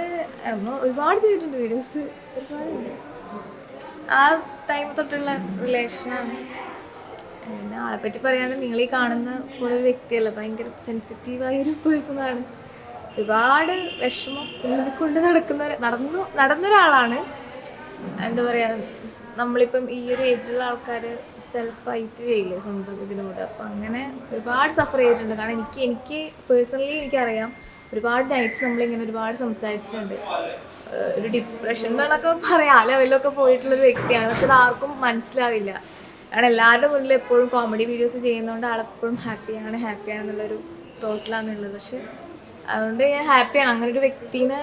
ഒരുപാട് ചെയ്തിട്ടുണ്ട് വീഡിയോസ്, ഒരുപാടുണ്ട്. ആ ടൈം തൊട്ടുള്ള റിലേഷനാണ്. പിന്നെ ആളെ പറ്റി പറയുകയാണെങ്കിൽ നിങ്ങൾ ഈ കാണുന്ന പോലെ ഒരു വ്യക്തിയല്ല, ഭയങ്കര സെൻസിറ്റീവായ ഒരു പേഴ്സണാണ്. ഒരുപാട് വിഷമം ഉള്ളിൽ കൊണ്ട് നടന്ന ഒരാളാണ്. എന്താ പറയുക, നമ്മളിപ്പം ഈ ഒരു ഏജിലുള്ള ആൾക്കാർ സെൽഫ് ഫൈറ്റ് ചെയ്യില്ലേ സ്വന്തം ഇതിനോട്, അപ്പം അങ്ങനെ ഒരുപാട് സഫർ ചെയ്തിട്ടുണ്ട്. കാരണം എനിക്ക് പേഴ്സണലി എനിക്കറിയാം, ഒരുപാട് നൈറ്റ്സ് നമ്മളിങ്ങനെ ഒരുപാട് സംസാരിച്ചിട്ടുണ്ട്. ഒരു ഡിപ്രഷൻ എന്നൊക്കെ പറയാം, ആ ലെവലിലൊക്കെ പോയിട്ടുള്ളൊരു വ്യക്തിയാണ്. പക്ഷെ അത് ആർക്കും മനസ്സിലാവില്ല. കാരണം എല്ലാവരുടെ മുന്നിൽ എപ്പോഴും കോമഡി വീഡിയോസ് ചെയ്യുന്നതുകൊണ്ട് ആളെപ്പോഴും ഹാപ്പിയാണെന്നുള്ളൊരു തോട്ടിലാണുള്ളത്. പക്ഷെ അതുകൊണ്ട് ഞാൻ ഹാപ്പിയാണ്. അങ്ങനെ ഒരു വ്യക്തിനെ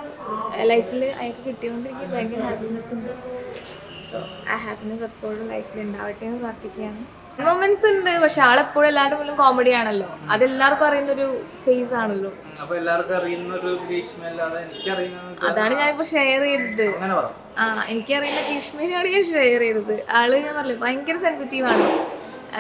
ലൈഫിൽ അയാൾക്ക് കിട്ടിയതുകൊണ്ട് എനിക്ക് ഭയങ്കര ഹാപ്പിനെസ് ഉണ്ട്. സോ ആ ഹാപ്പിനെസ് എപ്പോഴും ലൈഫിൽ ഉണ്ടാവട്ടെ എന്ന് പ്രാർത്ഥിക്കുകയാണ്. മൊമെന്റ്സ് ഉണ്ട്, പക്ഷെ ആളെപ്പോഴും എല്ലാവരുടെ മുന്നിലും കോമഡി ആണല്ലോ. അതെല്ലാവർക്കും അറിയുന്നൊരു ഫേസ് ആണല്ലോ. അതാണ് ഞാനിപ്പോ ഷെയർ ചെയ്തത്. എനിക്കറിയുന്ന ഭീഷ്മയാണ് ഞാൻ ഷെയർ ചെയ്തത്. ആള് ഞാൻ പറഞ്ഞില്ലേ ഭയങ്കര സെൻസിറ്റീവാണ്.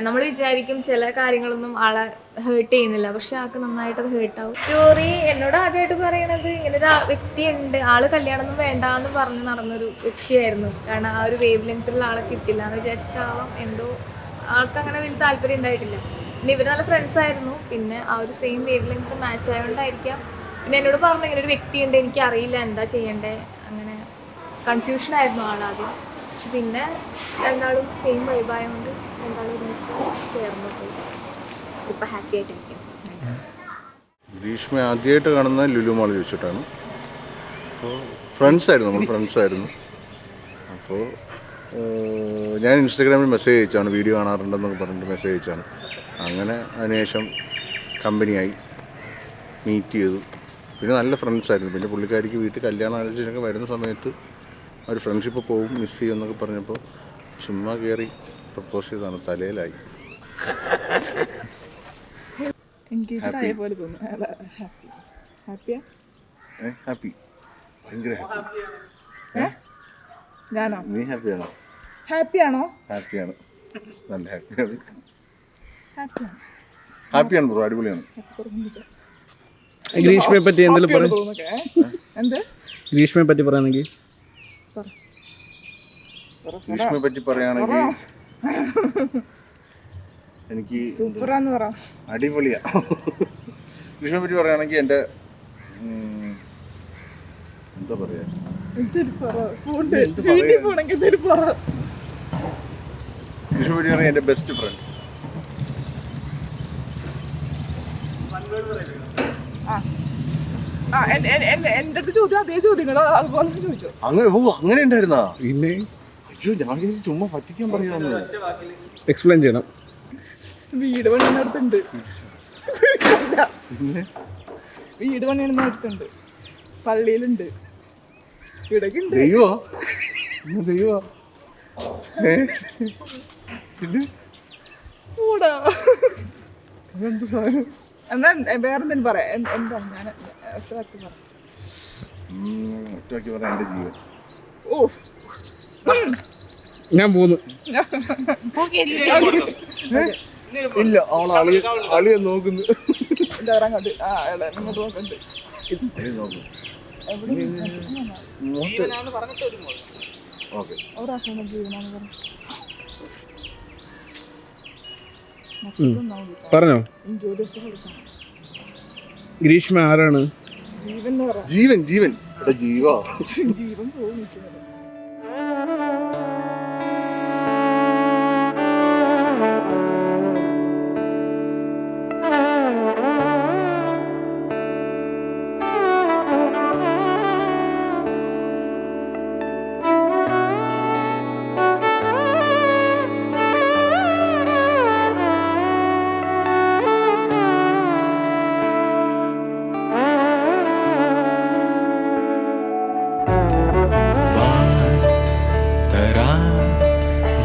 നമ്മൾ വിചാരിക്കും ചില കാര്യങ്ങളൊന്നും ആളെ ഹേർട്ട് ചെയ്യുന്നില്ല, പക്ഷെ ആൾക്ക് നന്നായിട്ട് അത് ഹേർട്ടാവും. സ്റ്റോറി എന്നോട് ആദ്യമായിട്ട് പറയണത് ഇങ്ങനൊരു വ്യക്തിയുണ്ട്, ആള് കല്യാണമൊന്നും വേണ്ട എന്ന് പറഞ്ഞ് നടന്നൊരു വ്യക്തിയായിരുന്നു. കാരണം ആ ഒരു വേവ് ലെങ്ത്തുള്ള ആളെ കിട്ടില്ല എന്ന് വിചാരിച്ചിട്ടാവാം എന്തോ ആൾക്ക് അങ്ങനെ വലിയ താല്പര്യം ഉണ്ടായിട്ടില്ല. പിന്നെ ഇവർ നല്ല ഫ്രണ്ട്സ് ആയിരുന്നു. പിന്നെ ആ ഒരു സെയിം വേവ് ലെങ്ത് മാച്ച് ആയതുകൊണ്ടായിരിക്കാം. പിന്നെ എന്നോട് പറഞ്ഞു ഇങ്ങനെ ഒരു വ്യക്തിയുണ്ട്, എനിക്കറിയില്ല എന്താ ചെയ്യണ്ടേ, അങ്ങനെ കൺഫ്യൂഷനായിരുന്നു ആളാദ്യം. പക്ഷെ പിന്നെ രണ്ടാളും സെയിം വൈബായതുകൊണ്ട് രണ്ടാളും ഒരുമിച്ച് ചേർന്ന് പോയി. ഇപ്പം ഹാപ്പി ആയിട്ടിരിക്കും. ഗ്രീഷ്മ ആദ്യമായിട്ട് കാണുന്ന ലുലു മാളിൽ വെച്ചിട്ടാണ്. അപ്പോൾ നമ്മൾ ഫ്രണ്ട്സായിരുന്നു. അപ്പോൾ ഞാൻ ഇൻസ്റ്റഗ്രാമിൽ മെസ്സേജ് അയച്ചാണ്, വീഡിയോ കാണാറുണ്ടെന്നൊക്കെ പറഞ്ഞിട്ട് മെസ്സേജ് അയച്ചാണ്. അങ്ങനെ അതിനുശേഷം കമ്പനിയായി, മീറ്റ് ചെയ്തു. പിന്നെ നല്ല ഫ്രണ്ട്സായിരുന്നു. പിന്നെ പുള്ളിക്കാരിക്ക് വീട്ടിൽ കല്യാണം ആലോചിച്ചൊക്കെ വരുന്ന സമയത്ത് ഒരു ഫ്രണ്ട്ഷിപ്പ് പോകും, മിസ് ചെയ്യും എന്നൊക്കെ പറഞ്ഞപ്പോൾ ചുമ്മാ കയറി പ്രപ്പോസ് ചെയ്തതാണ്. തലയിലായി. ഹാപ്പി, ഭയങ്കര ഹാപ്പി. ഞാനോ? നീ ഹാപ്പിയാണോ? ഹാപ്പിയാണോ? ഹാപ്പിയാണ്, നല്ല ഹാപ്പിയാണ് ബ്രോ, അടിപൊളിയാണ്. ഗ്രീഷ്മയെ പറ്റി എന്തെങ്കിലും ഗ്രീഷ്മയെ പറ്റി പറയുകയാണെങ്കിൽ ഗ്രീഷ്മയെ പറ്റി പറയുകയാണെങ്കിൽ എനിക്ക് സൂപ്പറാന്ന് പറ. അടിപൊളിയാ. ഗ്രീഷ്മയെ പറ്റി പറയുകയാണെങ്കിൽ എൻ്റെ എന്താ പറയാ, ഗ്രീഷ്മയെ പറ്റി പറയാൻ എൻ്റെ ബെസ്റ്റ് ഫ്രണ്ട്. എന്റെ അടുത്ത് ചോദ്യം അതേ ചോദ്യങ്ങളോ അതുപോലെ ചോദിച്ചോ? അങ്ങനെ ഉണ്ടായിരുന്നാ? പിന്നെ അയ്യോ, ഞാൻ ചുമ്മാ പറ്റിക്കാൻ പറയാന്ന്. എക്സ്പ്ലെയിൻ ചെയ്യണം. വീട് പണിയുന്നിടത്തുണ്ട്, വീട് പണിയുന്നിടത്തുണ്ട്, പള്ളിയിലുണ്ട്, ഇവിടേക്ക് ഉണ്ട്. ദൈവോ പിന്നെ കൂടാ എന്ത് സാധനം. എന്നാ വേറെന്തെങ്കിലും പറയാം. എന്താ ഞാൻ ഒറ്റവാക്കി പറയാം. ഒറ്റവാക്കി പറയാം, എൻ്റെ ജീവൻ. ഓ ഞാൻ പോന്നു. ഇല്ല, അവൾ അളിയെ നോക്കുന്നു. കണ്ട് ആ ഇങ്ങോട്ട് നോക്കണ്ട് പറഞ്ഞോ. ഗ്രീഷ്മ ആരാണ്? ജീവൻ ജീവൻ ജീവാ. ജീവൻ പോകുന്നു.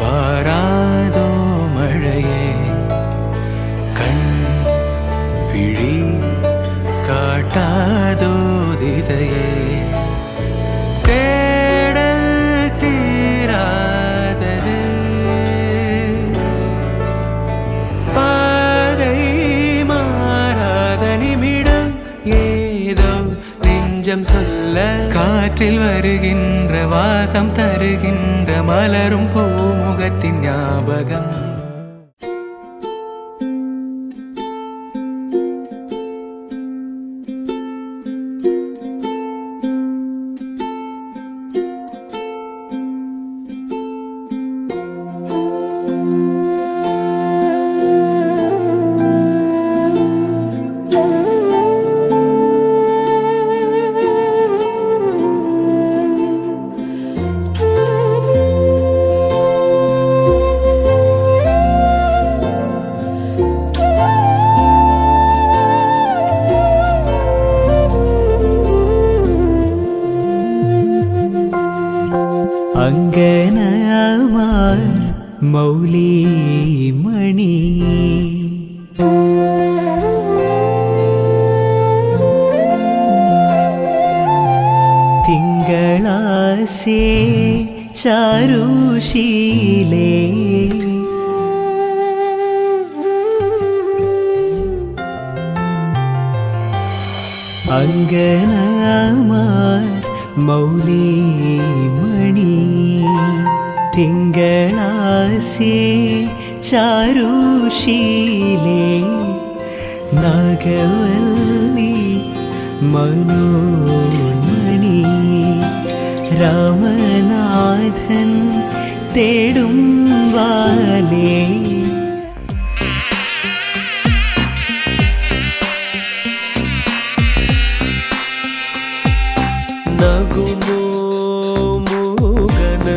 വാരാതോ മഴയെ കൺ വിഴി കാട്ടാതോ ദിശയെ തേടൽ തീരാതത് പാதை மாறாத நிமிடம் ஏதோ நெஞ்சம் சொல்ல காற்றில் வருகின்ற வாசம் தருகின்ற மலரும் பூமுகத்தின் ஞாபகம் അങ്കനമാർ മൗലി മണി തിങ്കളാശേ ചാരുശീലേ അങ്കനമാർ മൗലി മണി തിങ്കളാശേ ചാരുശീലേ നാഗവല്ലി മനോന്മണി രാമനാഥൻ തേടും വാലേ നഗുമോ മൂകനലേനി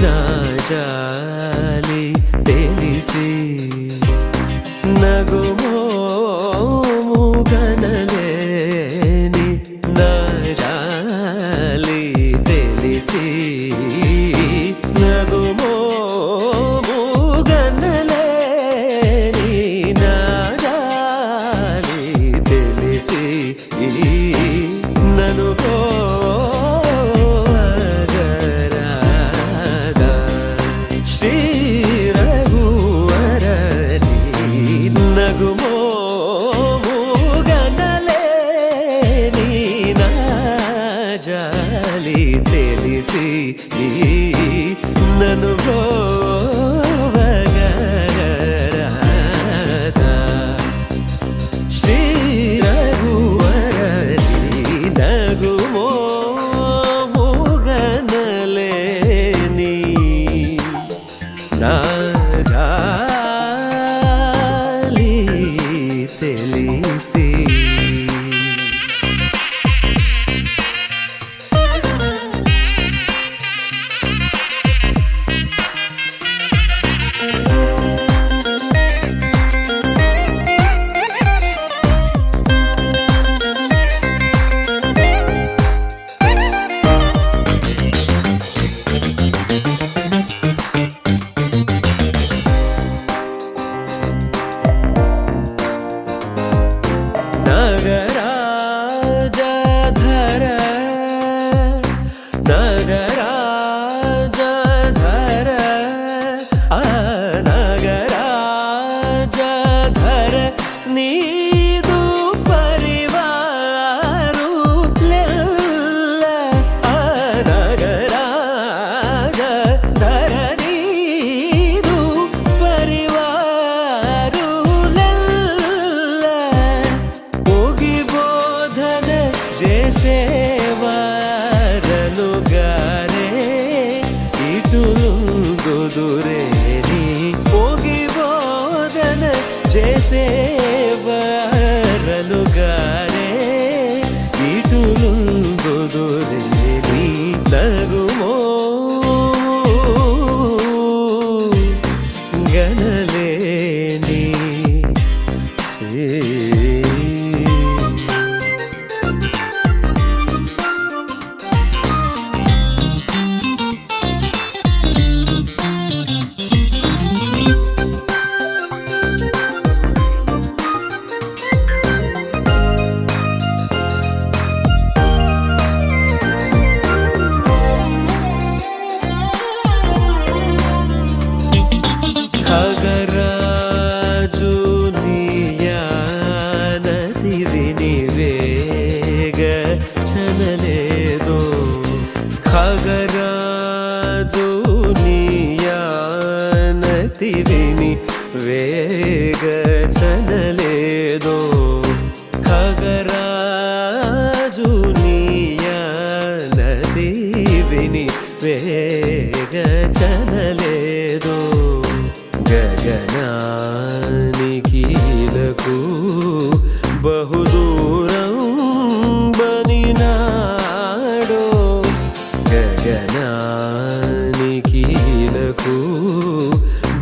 നാജാലി തെലിസി നഗുമോ മൂകനലേനി നാജാലി തെലിസി നഗുമോ മൂകനലേനി നാജാലി തെലിസി నను పోగరాద శ్రీ రఘువరని నగుమో మూగనలేని నాజాలి తెలిసి నను పోగరాద శ్రీ నగుమో మూగనలేని నాజాలి తెలిసి ఖగరాజు నీయానతి విని వేగ చనలేదో ఖగరాజు నీయానతి విని వేగ చనలేదో గగనానికీలకు బహుదూరం బనినాడో గగనానికీలకు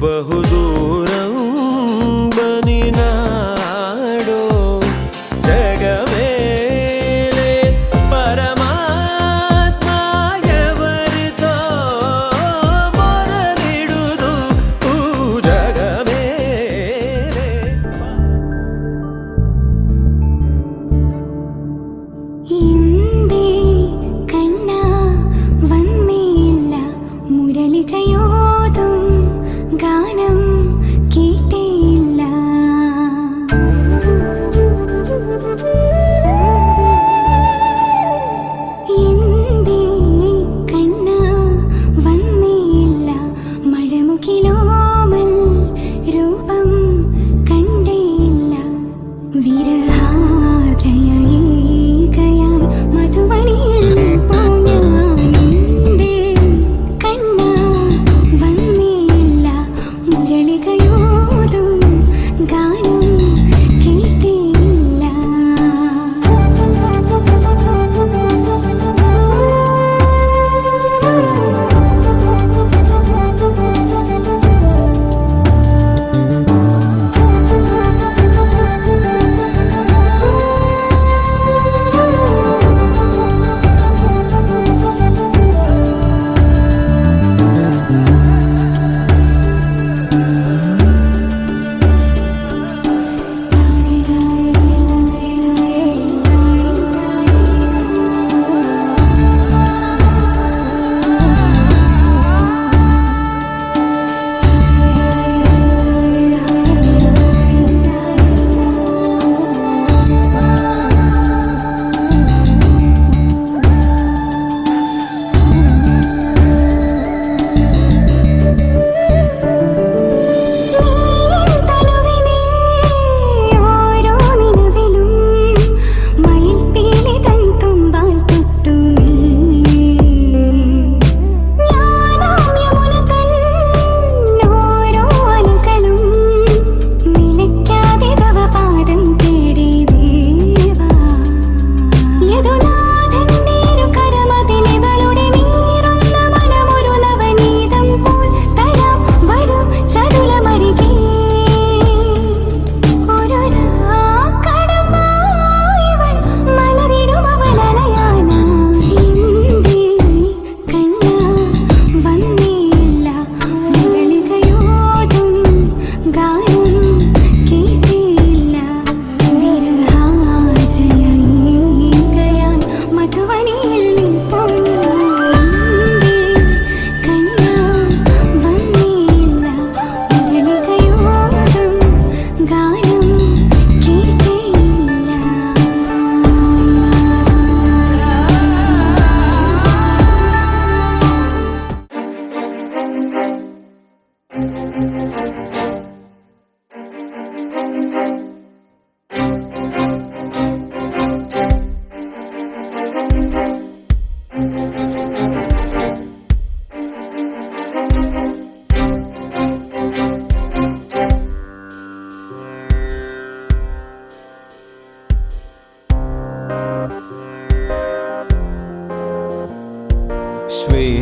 బహుదూరం బనినాడో జగమేలే పరమాత్మ ఎవరితో మొరలిడుదు జగమేలే ഇന്ദേ കണ്ണ വന്നേയില്ല മുരളികയോതും ഗാനം കേട്ടേയില്ല ഇന്ദേ കണ്ണ വന്നേയില്ല മഴമുകിലോമൽ രൂപം കണ്ടേയില്ല വിരഹാർദ്രയീകയാൽ മധുവനിയിൽ പോഞ്ഞാനിന്തേ കണ്ണ വന്നേയില്ല മുരളികയോതും ഗാനം കേട്ടേയില്ല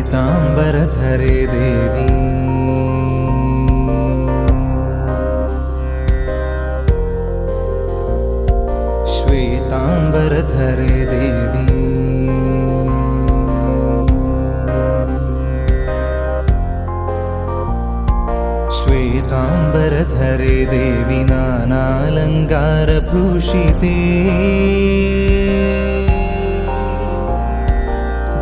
ശ്വേതാംബരധരേ ദേവി ശ്വേതാംബരധരേ ദേവി ശ്വേതാംബരധരേ ദേവി നാനാലങ്കാരഭൂഷിതേ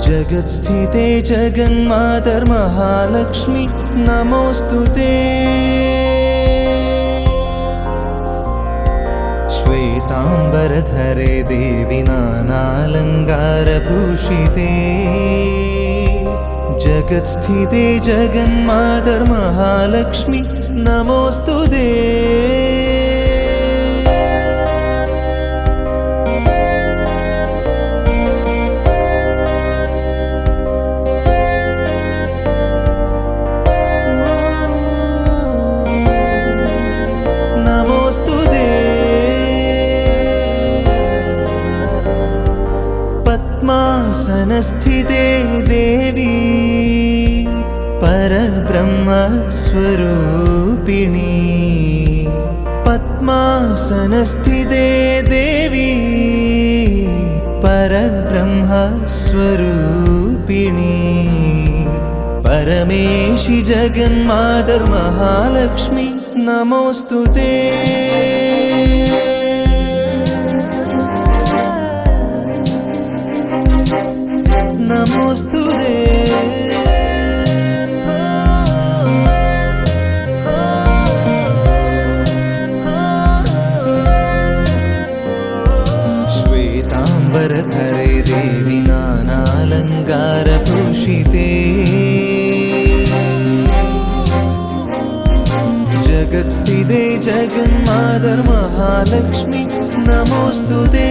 जगत्स्थिते जगन्मातर्महालक्ष्मी नमोऽस्तुते श्वेतांबरधरे देवी नानालङ्कारभूषिते जगत्स्थिते जगन्मातर् महालक्ष्मी नमोऽस्तुते पद्मासनस्थिते देवी परब्रह्मस्वरूपिणी पद्मासनस्थिते देवी परब्रह्मस्वरूपिणी परमेशि जगन्मातर् महालक्ष्मी नमोऽस्तुते नमोऽस्तुते श्वेताम्बरधरे देवी नानालङ्कारभूषिते जगत्स्थिते जगन्मातर् महालक्ष्मी नमोऽस्तुते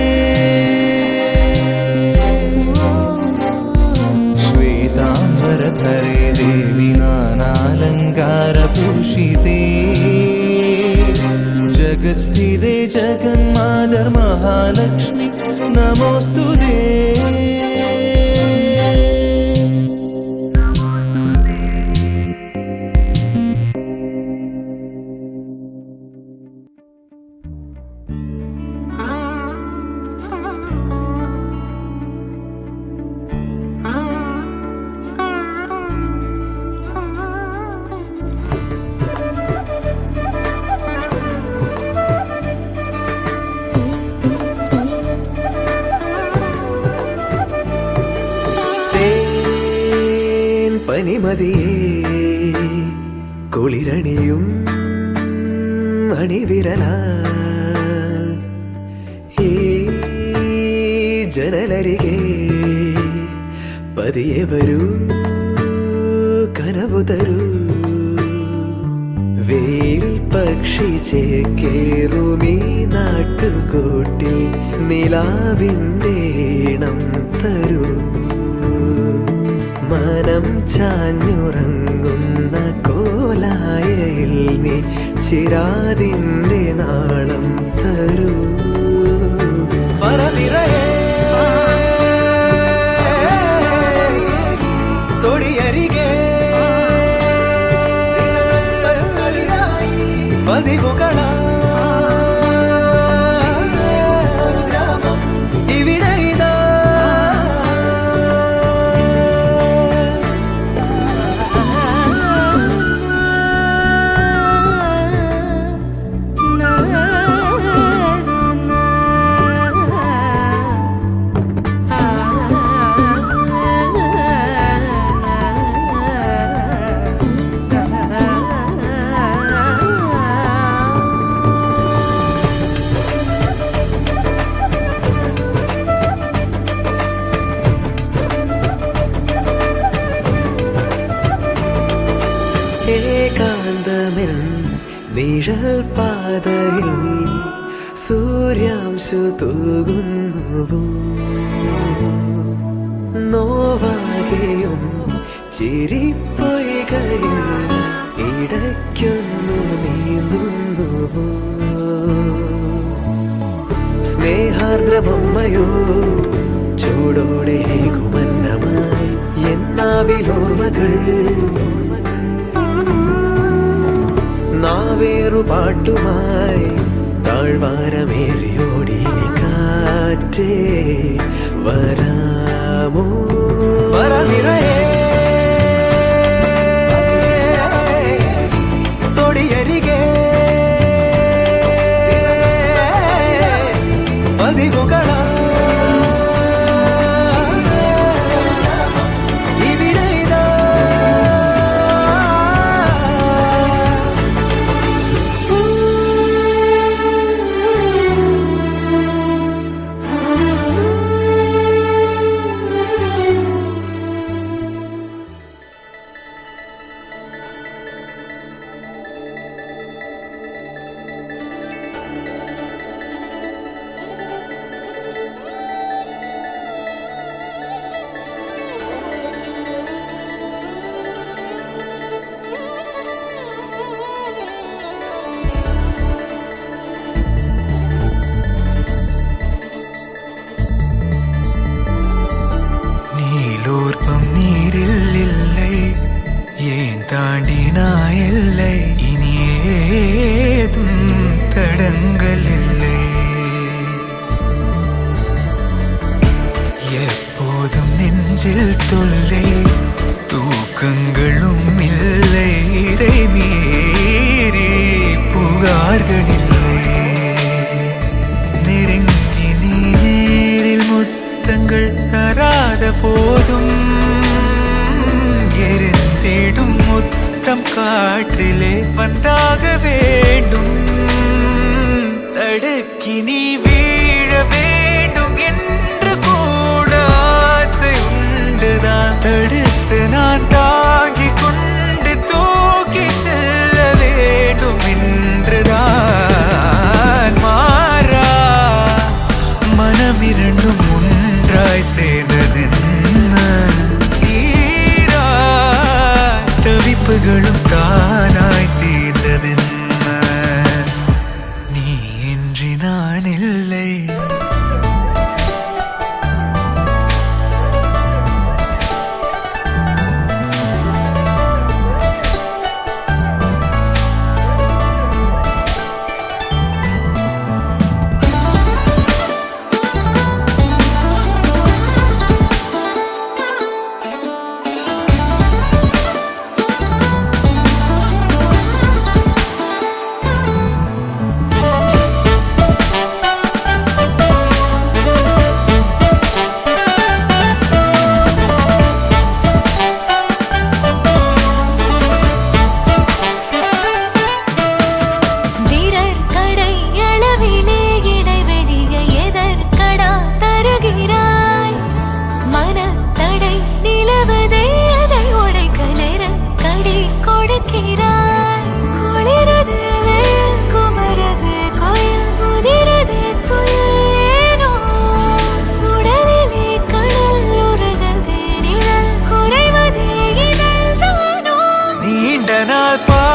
श्वेताम्बरधरे देवी नानालङ्कारभूषिते जगत्स्थिते जगन्मातर् महालक्ष्मी नमोऽस्तुते പനിമതിയേ കുളിരണിയും അണിവിരലാൽ ഈ ജനലരികെ പതിയെ വരൂ കനവു തരൂ വെയിൽ പക്ഷി ചേക്കേറുമീ നാട്ടുകൂട്ടിൽ നിലാവിൻ്റെ ഈണം തരൂ മനം ചാഞ്ഞുറങ്ങുന്ന കോലായയിൽ നീ ചിരാതിൻ്റെ നാളം തരൂ പറനിറയെ തൊടിയരികെ പതിവുകളാ ഏകാന്തമെൻ നിഴൽ പാതയിൽ സൂര്യാംശു തൂകുന്നുവോ നോവാകെയും ചിരിപ്പൊയ്കയിൽ ഇടയ്ക്കൊന്നു നീന്തുന്നുവോ സ്നേഹാർദ്രമമ്മയോ ചൂടോടെ കുമന്നമായി എന്നാവിലോർമ്മകൾ നാവേറു പാട്ടുമായി താഴ്വാരമേറിയോടി കാറ്റേ വരാമോ പറനിറയെ തൊടിയരികെ പതിവുകളാ காற்றிலே வந்தாக வேண்டும் தடுக்கி நீ வீழ வேண்டும் என்று கூட ஆசை உண்டுதான் தடுத்து நான் தாங்கிக் கொண்டு தூக்கி செல்ல வேண்டும் என்றுதான் மாறா மனம் இரண்டும் ஒன்றாய் சேர்ந்ததென்ன தவிப்புகளும் தானாய் தீர்ந்ததென்ன நீ இன்றி நான் இல்லை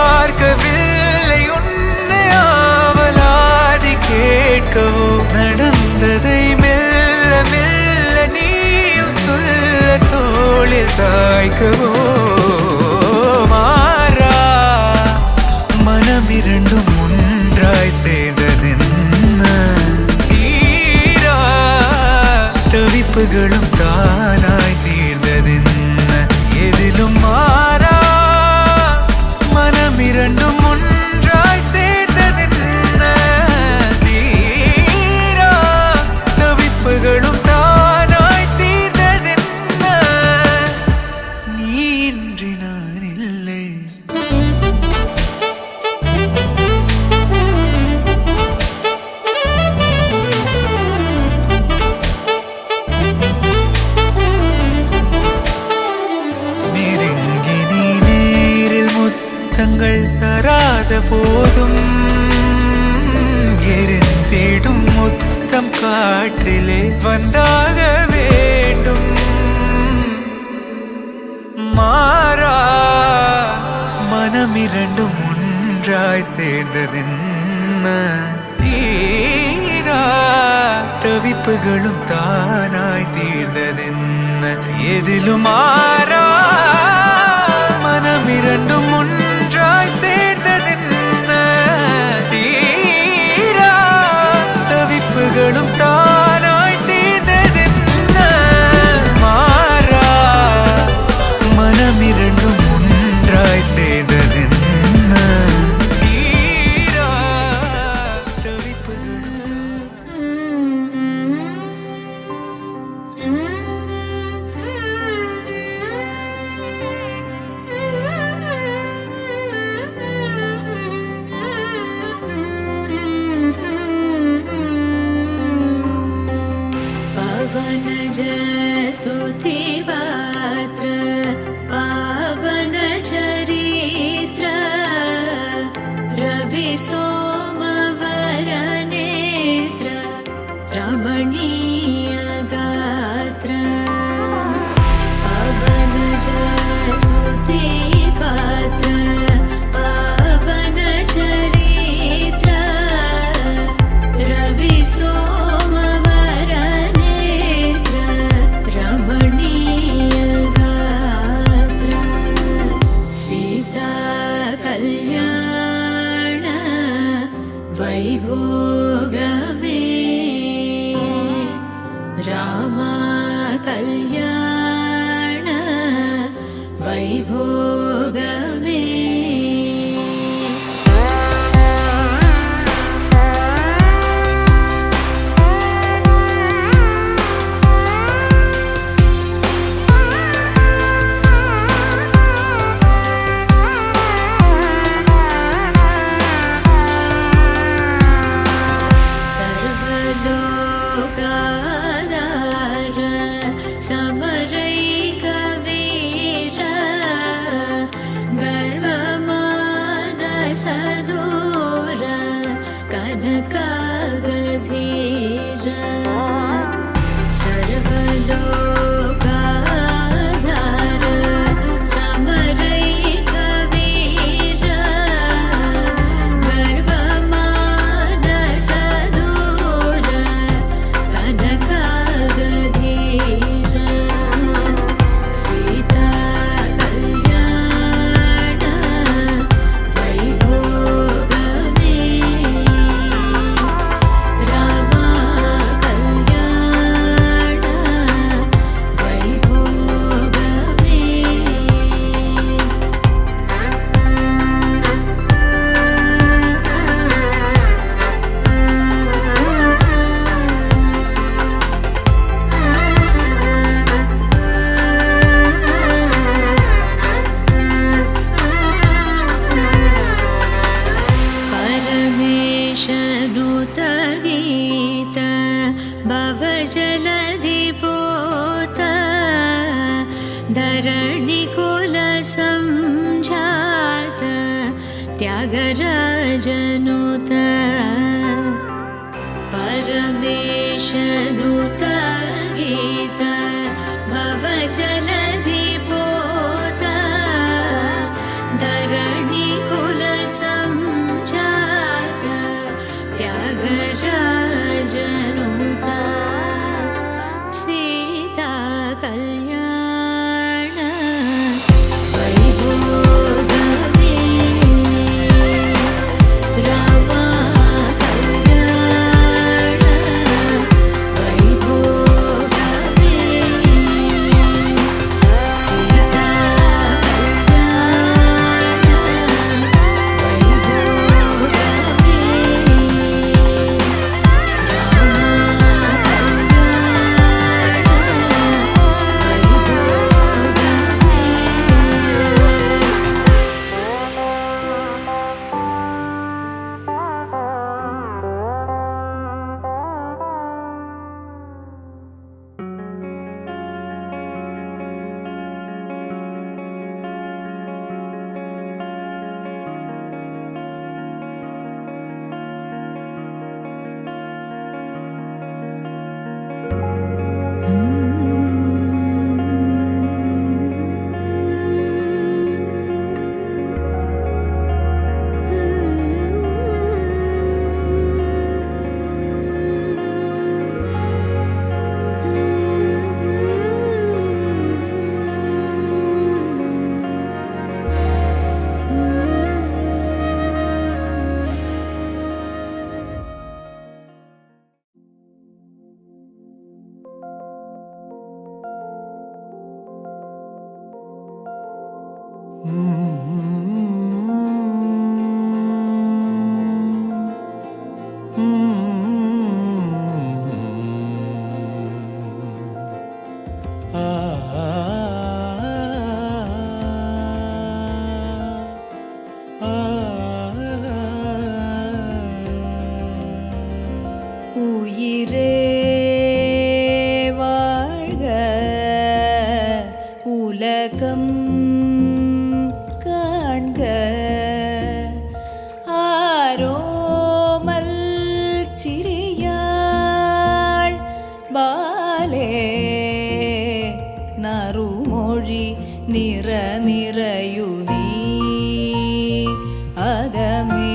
பார்க்கவில்லை உன்னை ஆவலாதி கேட்கவோ நடந்ததை மெல்ல மெல்ல நீயும் சொல்ல தோளில் சாய்க்கவோ மாறா மனம் இரண்டும் ஒன்றாய் சேர்ந்ததென்ன ஈரா தவிப்புகளும் தானாய் தீர்ந்ததென்ன எதிலும் மாறா மனம் இரண்டும் ஒன்றாய் சேர்ந்ததென்ன தீரா தவிப்புகளும் தானாய் தீர்ந்ததென்ன நீ இன்றி நான் இல்லை நெருங்கி நீ நேரில் முத்தங்கள் தராத போதும் எரிந்திடும் முத்தம் காற்றிலே வந்தாக வேண்டும் மாறா மனம் இரண்டும் ஒன்றாய் சேர்ந்ததென்ன தீரா தவிப்புகளும் தானாய் தீர்ந்ததென்ன எதிலும் மாறா மனம் இரண்டும் ஒன்றாய் சேர்ந்ததென்ன தீரா தவிப்புகளும் தானாய் தீர்ந்ததென்ன மாறா மனம் இரண்டும் ஒன்றாய் சேர்ந்ததென்ன தீரா தவிப்புகளும் पवनज स्तुतिपात्र पावन चरित्र रवि सोमवरनेत्र रमणीय गात्र पवनज स्तुतिपात्र पावन चरित्र रवि सोमवरनेत्र रमणीय गात्र सीता कल्याण वैभोगमे रामा कल्याण वैभोगमे ത്യാഗരാജനുത परमेशनुत गीत भवजलधि पोत धरणि कुल संजात त्यागराजनुत सीता कल्याण वैभोगमे रामा உயிரே வாழ்க உலகம் காண்க ஆரோமல் சிறியாள் பாலே நறுமொழி நிற நிறையுனீ அகமே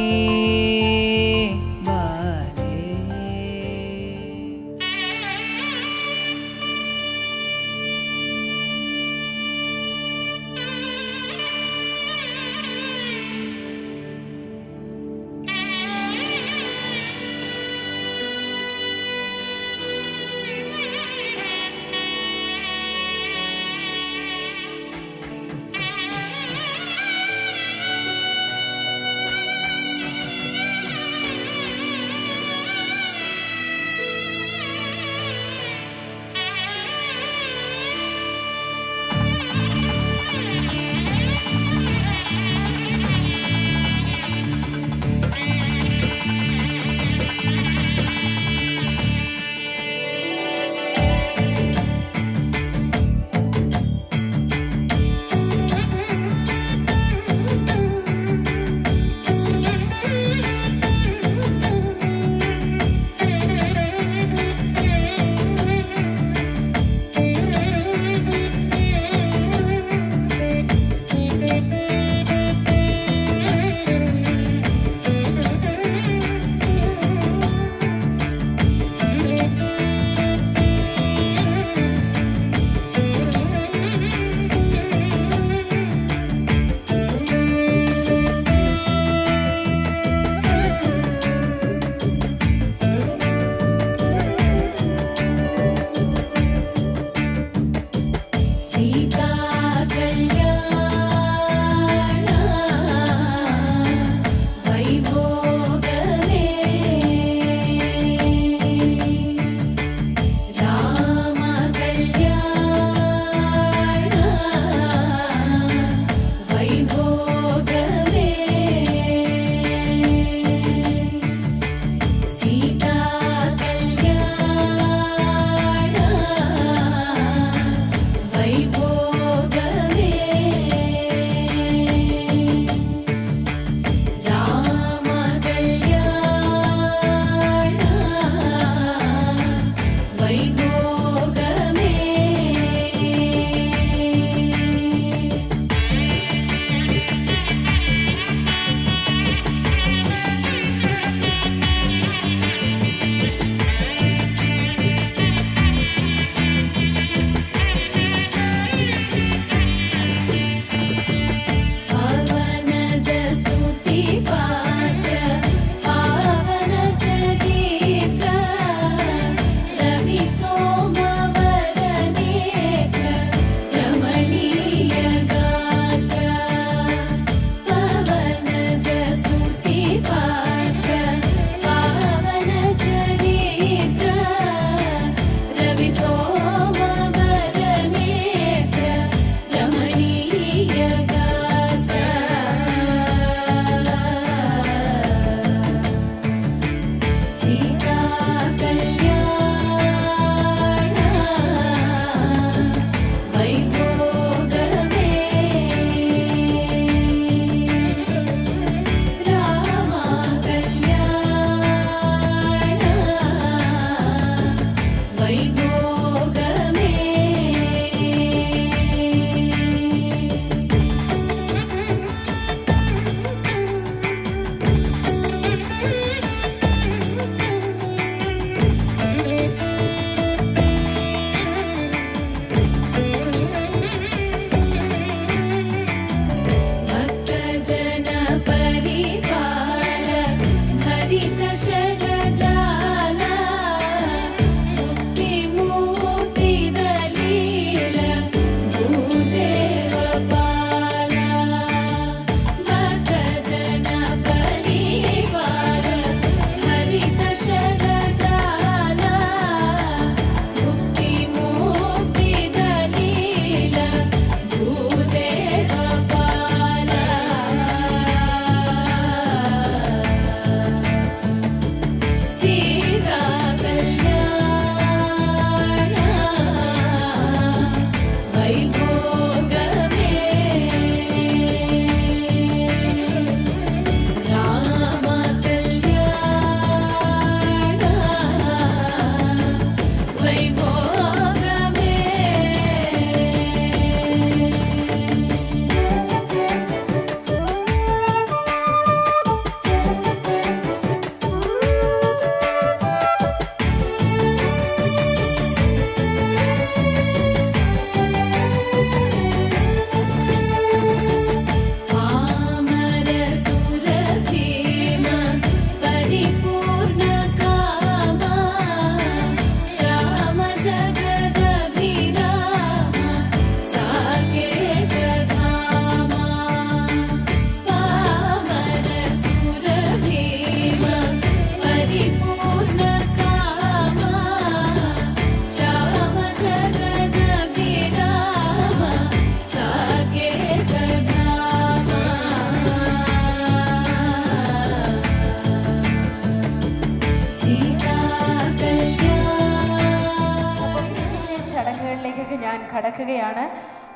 കടക്കുകയാണ്.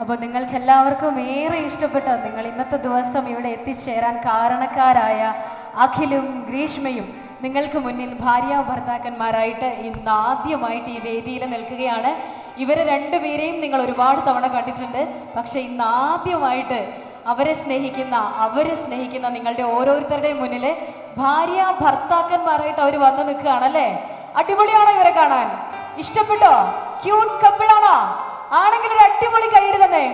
അപ്പോൾ നിങ്ങൾക്ക് എല്ലാവർക്കും ഏറെ ഇഷ്ടപ്പെട്ട, നിങ്ങൾ ഇന്നത്തെ ദിവസം ഇവിടെ എത്തിച്ചേരാൻ കാരണക്കാരായ അഖിലും ഗ്രീഷ്മയും നിങ്ങൾക്ക് മുന്നിൽ ഭാര്യ ഭർത്താക്കന്മാരായിട്ട് ഇന്ന് ആദ്യമായിട്ട് ഈ വേദിയിൽ നിൽക്കുകയാണ്. ഇവരെ രണ്ടുപേരെയും നിങ്ങൾ ഒരുപാട് തവണ കണ്ടിട്ടുണ്ട്. പക്ഷേ ഇന്ന് ആദ്യമായിട്ട് അവരെ സ്നേഹിക്കുന്ന നിങ്ങളുടെ ഓരോരുത്തരുടെയും മുന്നിൽ ഭാര്യ ഭർത്താക്കന്മാരായിട്ട് അവർ വന്ന് നിൽക്കുകയാണല്ലേ. അടിപൊളിയാണോ ഇവരെ കാണാൻ? ഇഷ്ടപ്പെട്ടോ? ക്യൂട്ട് കപ്പിളാണോ? ആണെങ്കിൽ ഒരു അടിപൊളി കൈയ്യടി തന്നെ.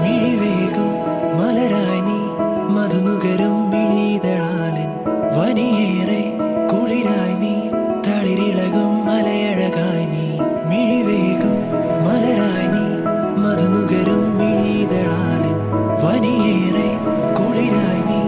മിഴിവേകും മലരായി നീ മധുനുകരും മിഴിതളാലൻ വനിയേറെ കുളിരായി നീ തളിരിളകും മലയഴകായി നീ മിഴിവേകും മലരായി നീ മധുനുകരും മിഴിതളാലൻ വനിയേറെ കുളിരായി നീ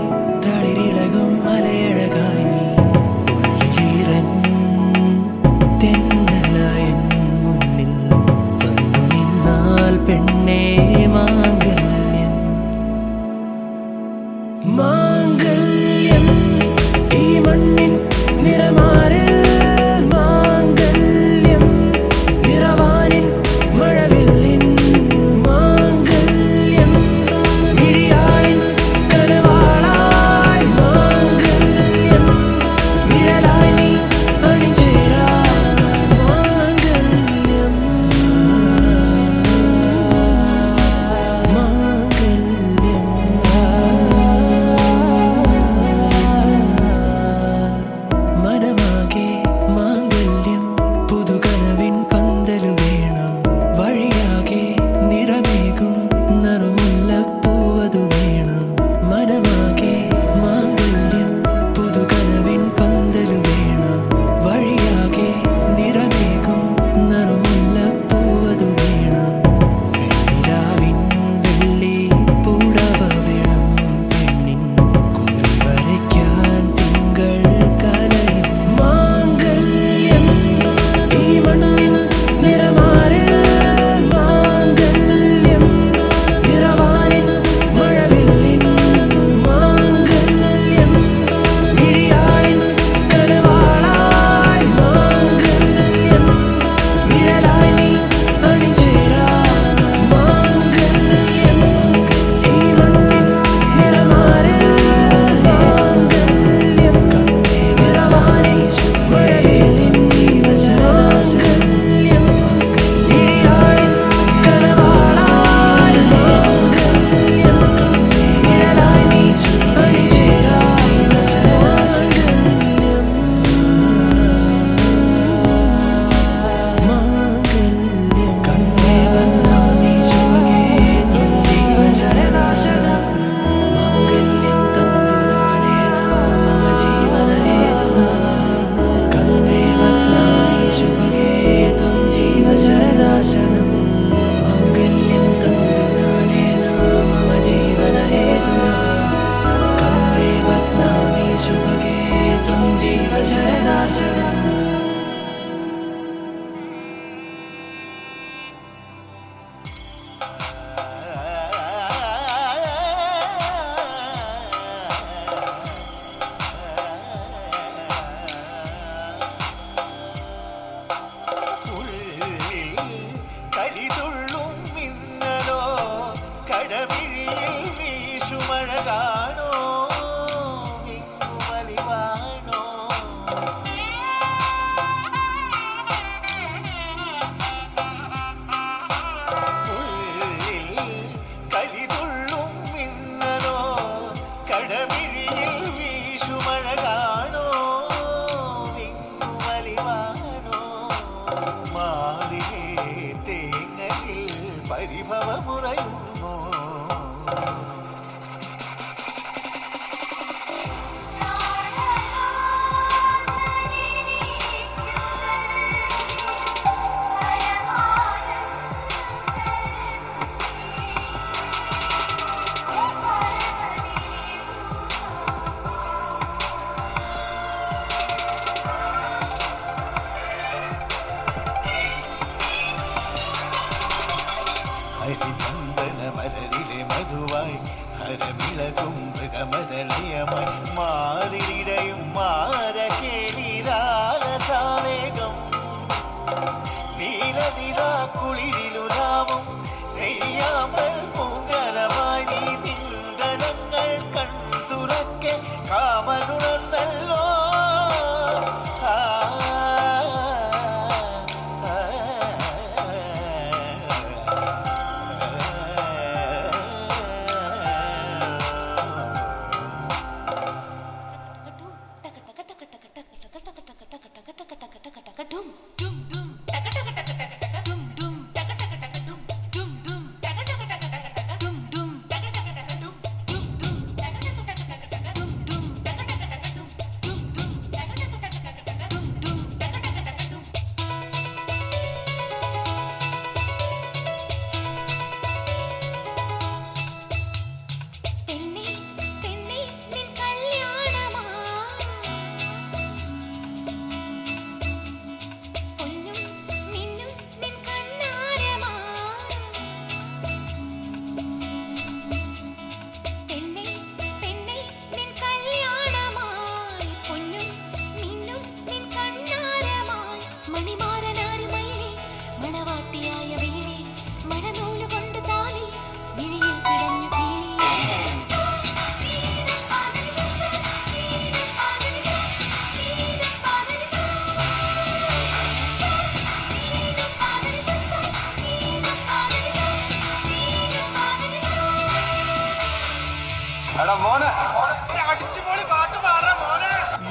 മാറിടയും മാരകേളിരാലസാവേഗം നീലനിലാ കുളിരിലുലാവും നെയ്യാമ്പൽ പൂങ്കലമായി നീ നിന്തടങ്ങൾ കൺതുറക്കെ കാമനുണർന്നല്ലോ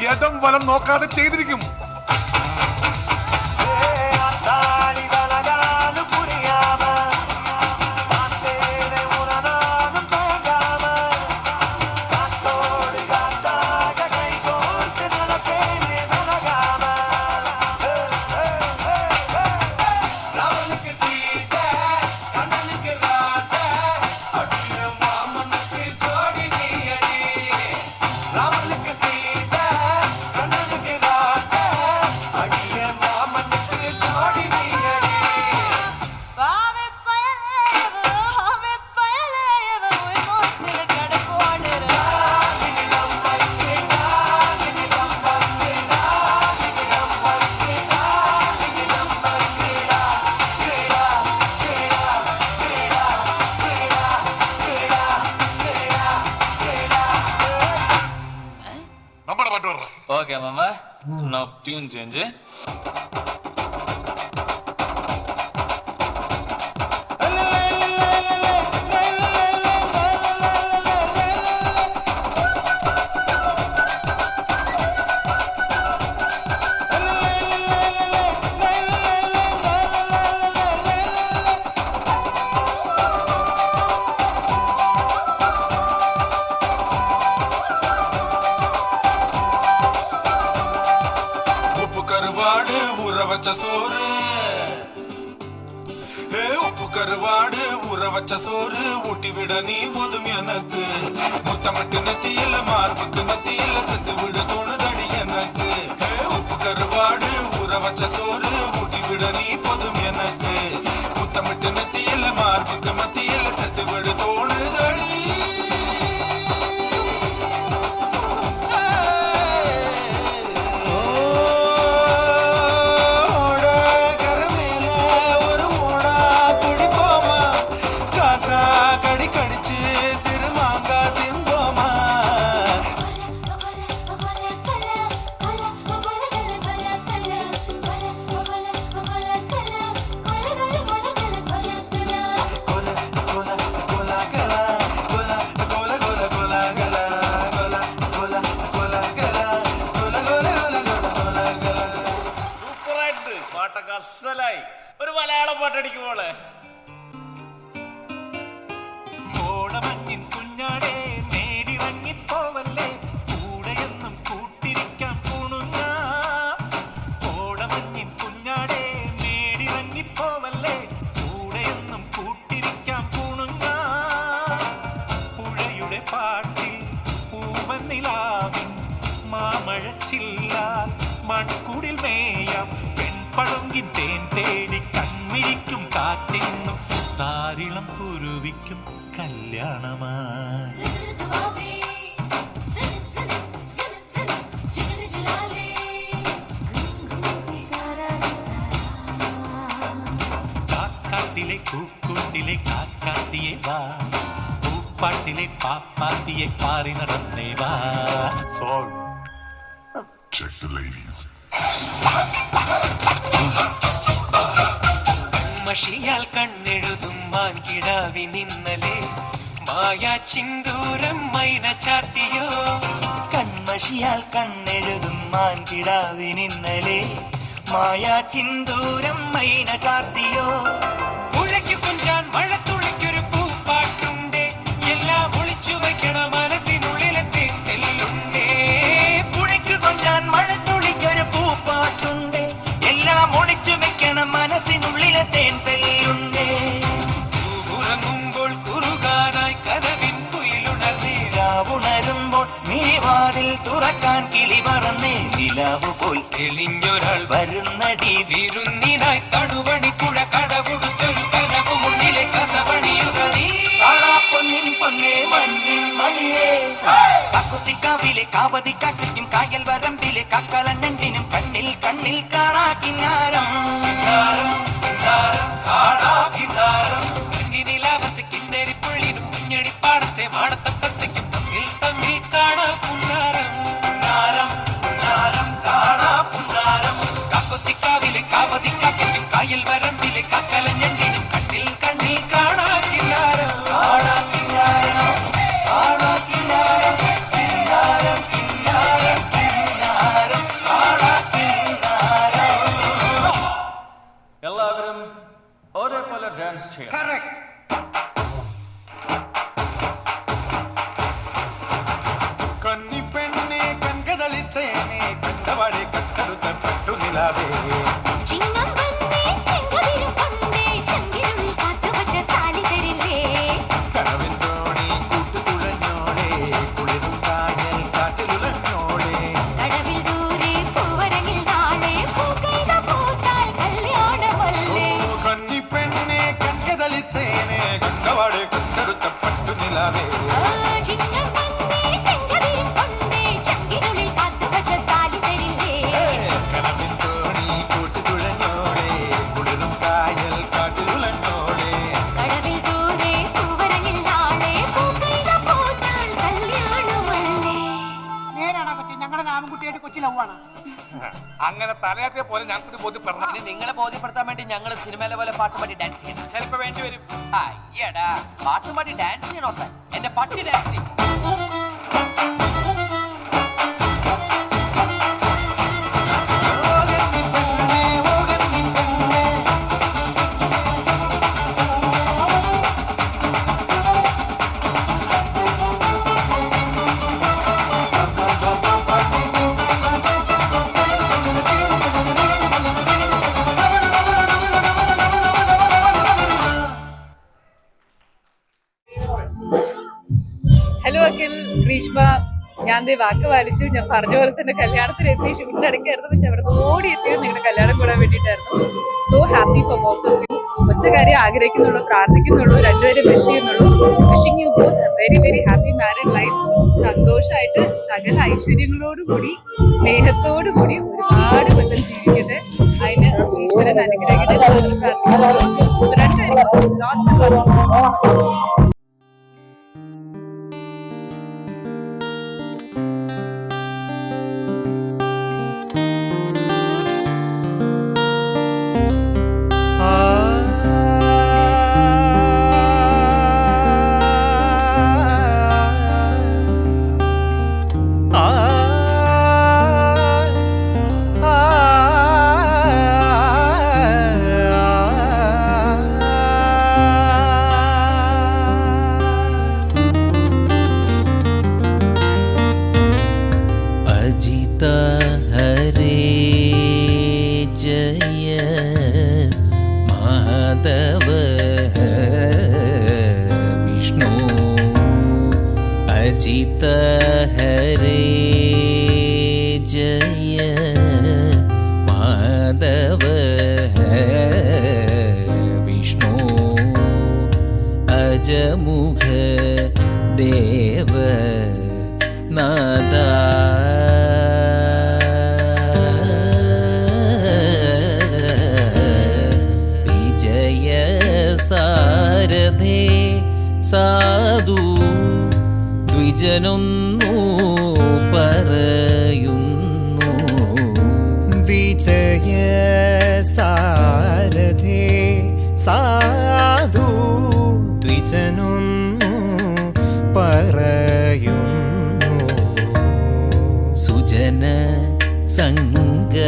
യഥം വലം നോക്കാതെ ചെയ്തിരിക്കും. Okay, Mama. Now tune change. கருவாடு ஊற வச்ச சோறு உப்பு கருவாடு ஊற வச்ச சோறு ஊட்டி விட நீ போதும் எனக்கு முத்தமட்டு நெத்தியில மார்புக்கு மத்தியில செத்து விட தோணுதடி எனக்கு உப்பு கருவாடு ஊற வச்ச சோறு ஊட்டி விட நீ போதும் எனக்கு முத்தமட்டு நெத்தியில மார்புக்கு மத்தியில செத்து விட தோணுதடி ഒരു മലയാളം പാട്ടടിക്കുമോളെ ഓണമഞ്ഞിൻ കുഞ്ഞാടേ നേടിറങ്ങിപ്പോവല്ലേ കൂടെയൊന്നും കൂട്ടിരിക്കാൻ പൂണുങ്ങ ഓണമഞ്ഞിൻ കുഞ്ഞാടേ നേടിറങ്ങിപ്പോവല്ലേ കൂടെയൊന്നും കൂട്ടിരിക്കാൻ പൂണുങ്ങ പുഴയുടെ പാട്ടിൽ പൂവന്നിലാവിൻ മാമഴച്ചില്ല മൺകുടിൽ മേയാം പഴങ്കിൻ തേൻ തേടി കൺമിഴിക്കും കാറ്റിന്നും താരിളം കുരുവിക്കും കല്യാണമായി പൂക്കൂട്ടിലെ കാക്കാത്തിയെ വാ, പൂപ്പാട്ടിലെ പാപ്പാത്തിയെ പാറി നടന്നേ വാ. കൺമഷിയാൽ കണ്ണെഴുതും മാൻകിടാവിനിന്നലെ മായാ ചിന്തൂരം മൈന ചാർത്തിയോ. കൺമഷിയാൽ കണ്ണെഴുതും മാൻകിടാവിനിന്നലെ മായാ ചിന്തൂരം മൈന ചാർത്തിയോ. പുഴയ്ക്കു കുഞ്ചാൻ മഴത്തുള്ളിക്കൊരു പൂപ്പാട്ടുണ്ടേ, എല്ലാം ഒളിച്ചു വയ്ക്കണ മനസ്സിനുള്ളിലെ തെല്ലുണ്ടേ. പുഴയ്ക്കു കൊഞ്ചാൻ മഴത്തുള്ളിക്കൊരു പൂപ്പാട്ടുണ്ടേ, എല്ലാം ഒളിച്ചു വെക്കണം മനസ്സിനുള്ളിലെ തെല്ലുണ്ടേ. ഉറങ്ങുമ്പോൾ കുറുകാനായി കനവിൻ കുയിലുണർന്നേ, രാവുണരുമ്പോൾ മിഴിവാതിൽ തുറക്കാൻ കിളി പറന്നേ. നിലാവു പോൽ തെളിഞ്ഞൊരാൾ വരുന്നടി വിരുന്നിനായി, തടുവണിപ്പുഴ കടകൊടുത്തൊരു കനവു മുന്നിലെ കസവണിയുക നീ. പൊന്നിൻ പൊന്നേ മഞ്ഞിൻ മണിയേ, കാക്കുത്തിക്കാവിലെ കാവതിക്കാറ്റും കായൽ വരമ്പിലെ കാക്കലണ്ണണ്ടിനും കണ്ണിൽ കണ്ണിൽ കാണാ കിന്നാരം. നിലാവത്ത് കിന്നരിപ്പുള്ളിനും കുഞ്ഞടിപ്പാടത്തെ മാടത്തപ്പത്തേക്കും തമ്മിൽ തമ്മിൽ കാണാ പുന്നാരം. കാക്കൊത്തിക്കാവിലെ കാവതിക്കാറ്റും കായൽ വരമ്പിലെ കാക്കലഞ്ഞണ്ടിനും കണ്ണിൽ കണ്ണിൽ കാണാ കിന്നാരം. എല്ലാവരും ഒരേപോലെ ഡാൻസ് ചെയ്യണം. കന്നിപ്പെണ്ണെ കൺകതളിത്തേനെ കണ്ടവാടെ കട്ടെടുത്ത പട്ടുനിലാവേ. കടവിൻ തോണി കൂട്ടുകുഴഞ്ഞോളെ, കുളിരും കായൽ കാറ്റിലുലഞ്ഞോളെ. കന്നിപ്പെണ്ണെ കൺകതളിത്തേനെ കണ്ടവാടെ കട്ടെടുത്ത പട്ടുനിലാവേ. കടവിൻ തോണി കൂട്ടുകുഴഞ്ഞോളെ, കുളിരും കായൽ കാറ്റിലുലഞ്ഞോളെ. അങ്ങനെ തലയാട്ടിയെ പോലെ ഞങ്ങൾക്ക് ബോധ്യപ്പെടണം. ഇനി നിങ്ങളെ ബോധ്യപ്പെടുത്താൻ വേണ്ടി ഞങ്ങൾ സിനിമയിലെ പോലെ പാട്ട് പാടി ഡാൻസ് ചെയ്യണം. ചിലപ്പോ വേണ്ടി വരും. അയ്യടാ, പാട്ട് പാടി ഡാൻസ് ചെയ്യണോ? എന്റെ പട്ടി ഡാൻസ് ചെയ്യും. ഹലോ അഖിൽ, ഗ്രീഷ്മ. ഞാൻ ദേ വാക്ക് പാലിച്ചു. ഞാൻ പറഞ്ഞ പോലെ തന്നെ കല്യാണത്തിന് എത്തി, ഷൂട്ടിന്റെ ഇടയ്ക്കായിരുന്നു. പക്ഷെ അവിടെ ഓടി എത്തിയത് നിങ്ങളുടെ കല്യാണം കൂടാൻ വേണ്ടിയിട്ടായിരുന്നു. So happy for both of you. ഒറ്റ കാര്യം ആഗ്രഹിക്കുന്നുള്ളൂ, പ്രാർത്ഥിക്കുന്നുള്ളൂ, രണ്ടുപേരും വിഷ് ചെയ്യുന്നുള്ളൂ. Wishing you both very very happy married life. സന്തോഷമായിട്ട് സകല ഐശ്വര്യങ്ങളോടുകൂടി സ്നേഹത്തോടുകൂടി ഒരുപാട് കൊല്ലം ജീവിക്കട്ടെ. അതിന് ഈശ്വരൻ അനുഗ്രഹിക്കട്ടെ. പ്രാർത്ഥിക്കുന്നു രണ്ടുപേരും. अजित हरे जय माधव विष्णु अजमुख देव नादा विजय सा സാധു ദ്വിജനൊന്നു പറയുന്നു. വിജയ സാരഥേ സാധു ദ്വിജനൊന്നു പറയുന്നു. സുജന സംഗമമേറ്റം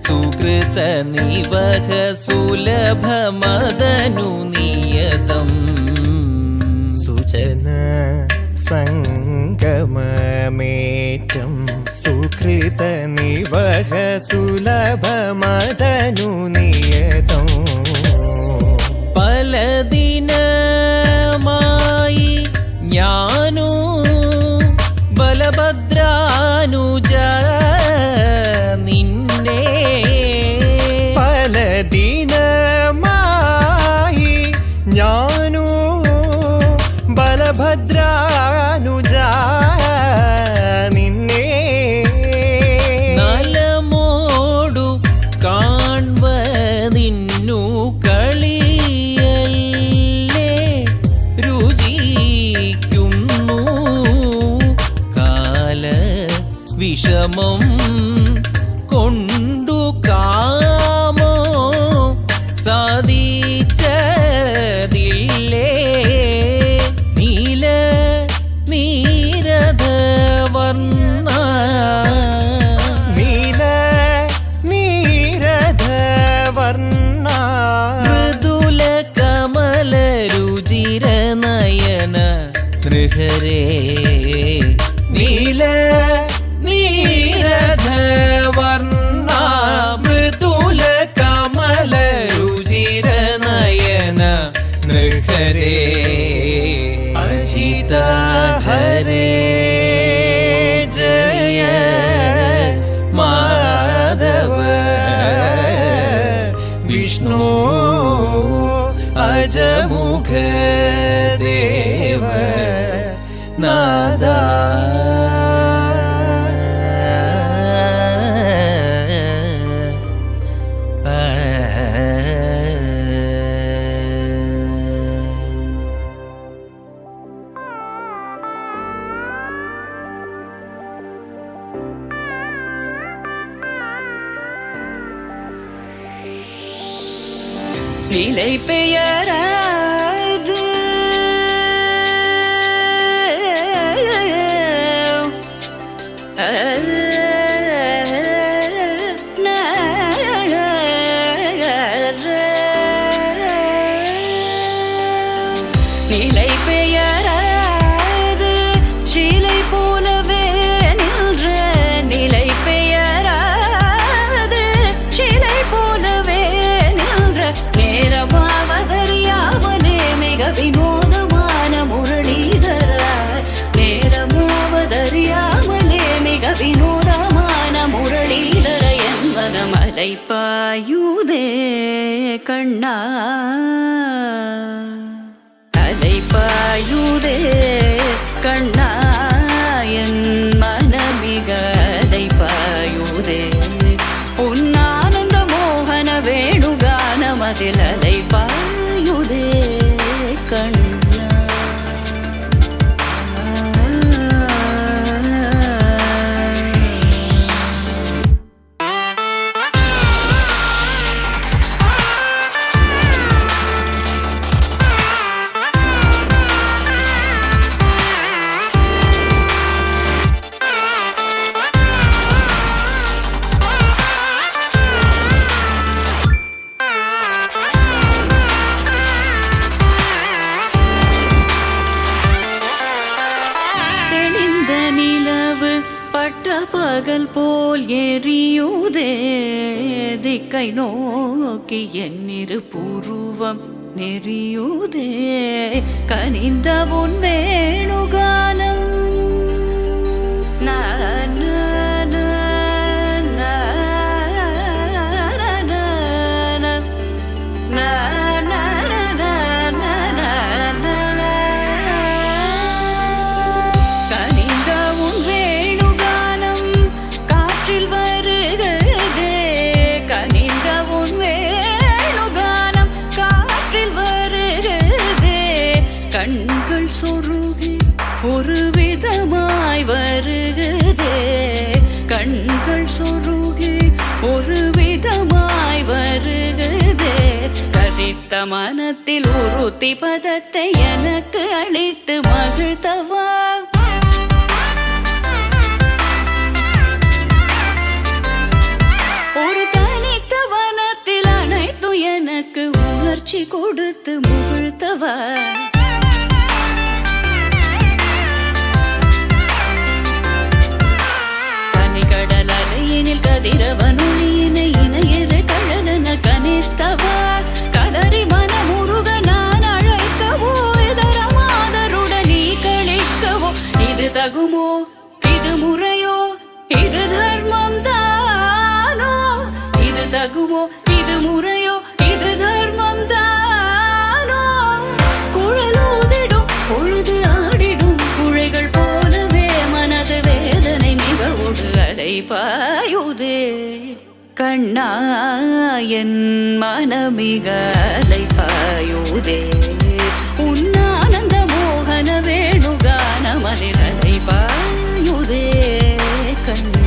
സുകൃത നിവഹ സുലഭമദനു നിയതം. സുജന സംഗമമേറ്റം സുകൃത നിവഹ സുലഭമദനു നിയതം. പലദിനമായി ഞാനു ബലഭദ്രാനുജ നിന്നെ പലദിനമായി ഞാനു ബലഭദ്രാനുജ നിന്നെ നലമോടു കാൺവതിന്നു കളിയല്ലേ രുചിക്കുന്നു. കാല വിഷമം കൊണ്ടു കാമോ സാധിച്ചതില്ലേ. നീല നീരധവർണ്ണ നീല നീരധവർണ്ണ മൃദുല കമല രുചിര നയന നൃഹരേ. നീല നീരധവർണ്ണ മൃദുല കമല രുചിര നയന നൃഹരേ. അജിത ഹരേ ജയ മാധവ വിഷ്ണു അജമുഖ ദേവ നാദ. நிலை பெயராது நிலை பெயராது சிலை போலவே நின்ற நிலை பெயராது சிலை போலவே நின்ற நேரமாவதறியாமலே மிக வினோதமான முரளிதர. நேரமாவதறியாமலே மிக வினோதமான முரளிதர என்பன மலைப்பாயுதே கண்ணா. அலைப்பாயுதே கண்ணா என் மனமிக அலைப்பாயுதே. உன்னானந்த மோகன வேணுகானமதில் அலைப்பாயுதே கண்ணா. பகல் போல் எரியுதே திக்கை நோக்கி என்னிரு பூர்வம் நெறியுதே. கனிந்த உன் வேணுகானம் கனிந்த உன் வேணுகானம் காற்றில் வருகிறதே. மனத்தில் உறுத்தி பதத்தை எனக்கு அளித்து மகிழ்த்தவா ஒரு தனித்த வனத்தில் அனைத்தும் எனக்கு உணர்ச்சி கொடுத்து முகிழ்த்தவா தனிகடல் அலையினில் கதிரவனொளியினை இணையற கடலென கனித்தவா கதறி மனமுருக நான் அழைக்கவோ இதர மாதருடன் நீ கழிக்கவோ இது தகுமோ இது முறையோ இது தர்மம் தானோ இது தகுமோ இது முறையோ இது தர்மம் தானோ குழலூதிடும் பொழுது ஆடிடும் குழைகள் போலவே மனது வேதனை நிகழ்வோடு அலை பாயுதே கண்ணா என் மனமிக அலை பாயுதே உன்னானந்த மோகன வேணுகான மனித அலை பாயுதே கண்ணா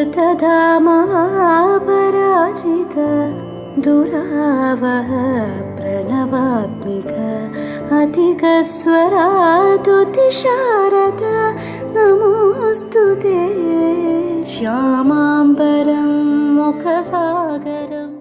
धृतधामपराजित दुरावह प्रणवात्मिक अधिकस्वरातुतिशारद नमोऽस्तु ते श्यामाम्बरं मुखसागरम्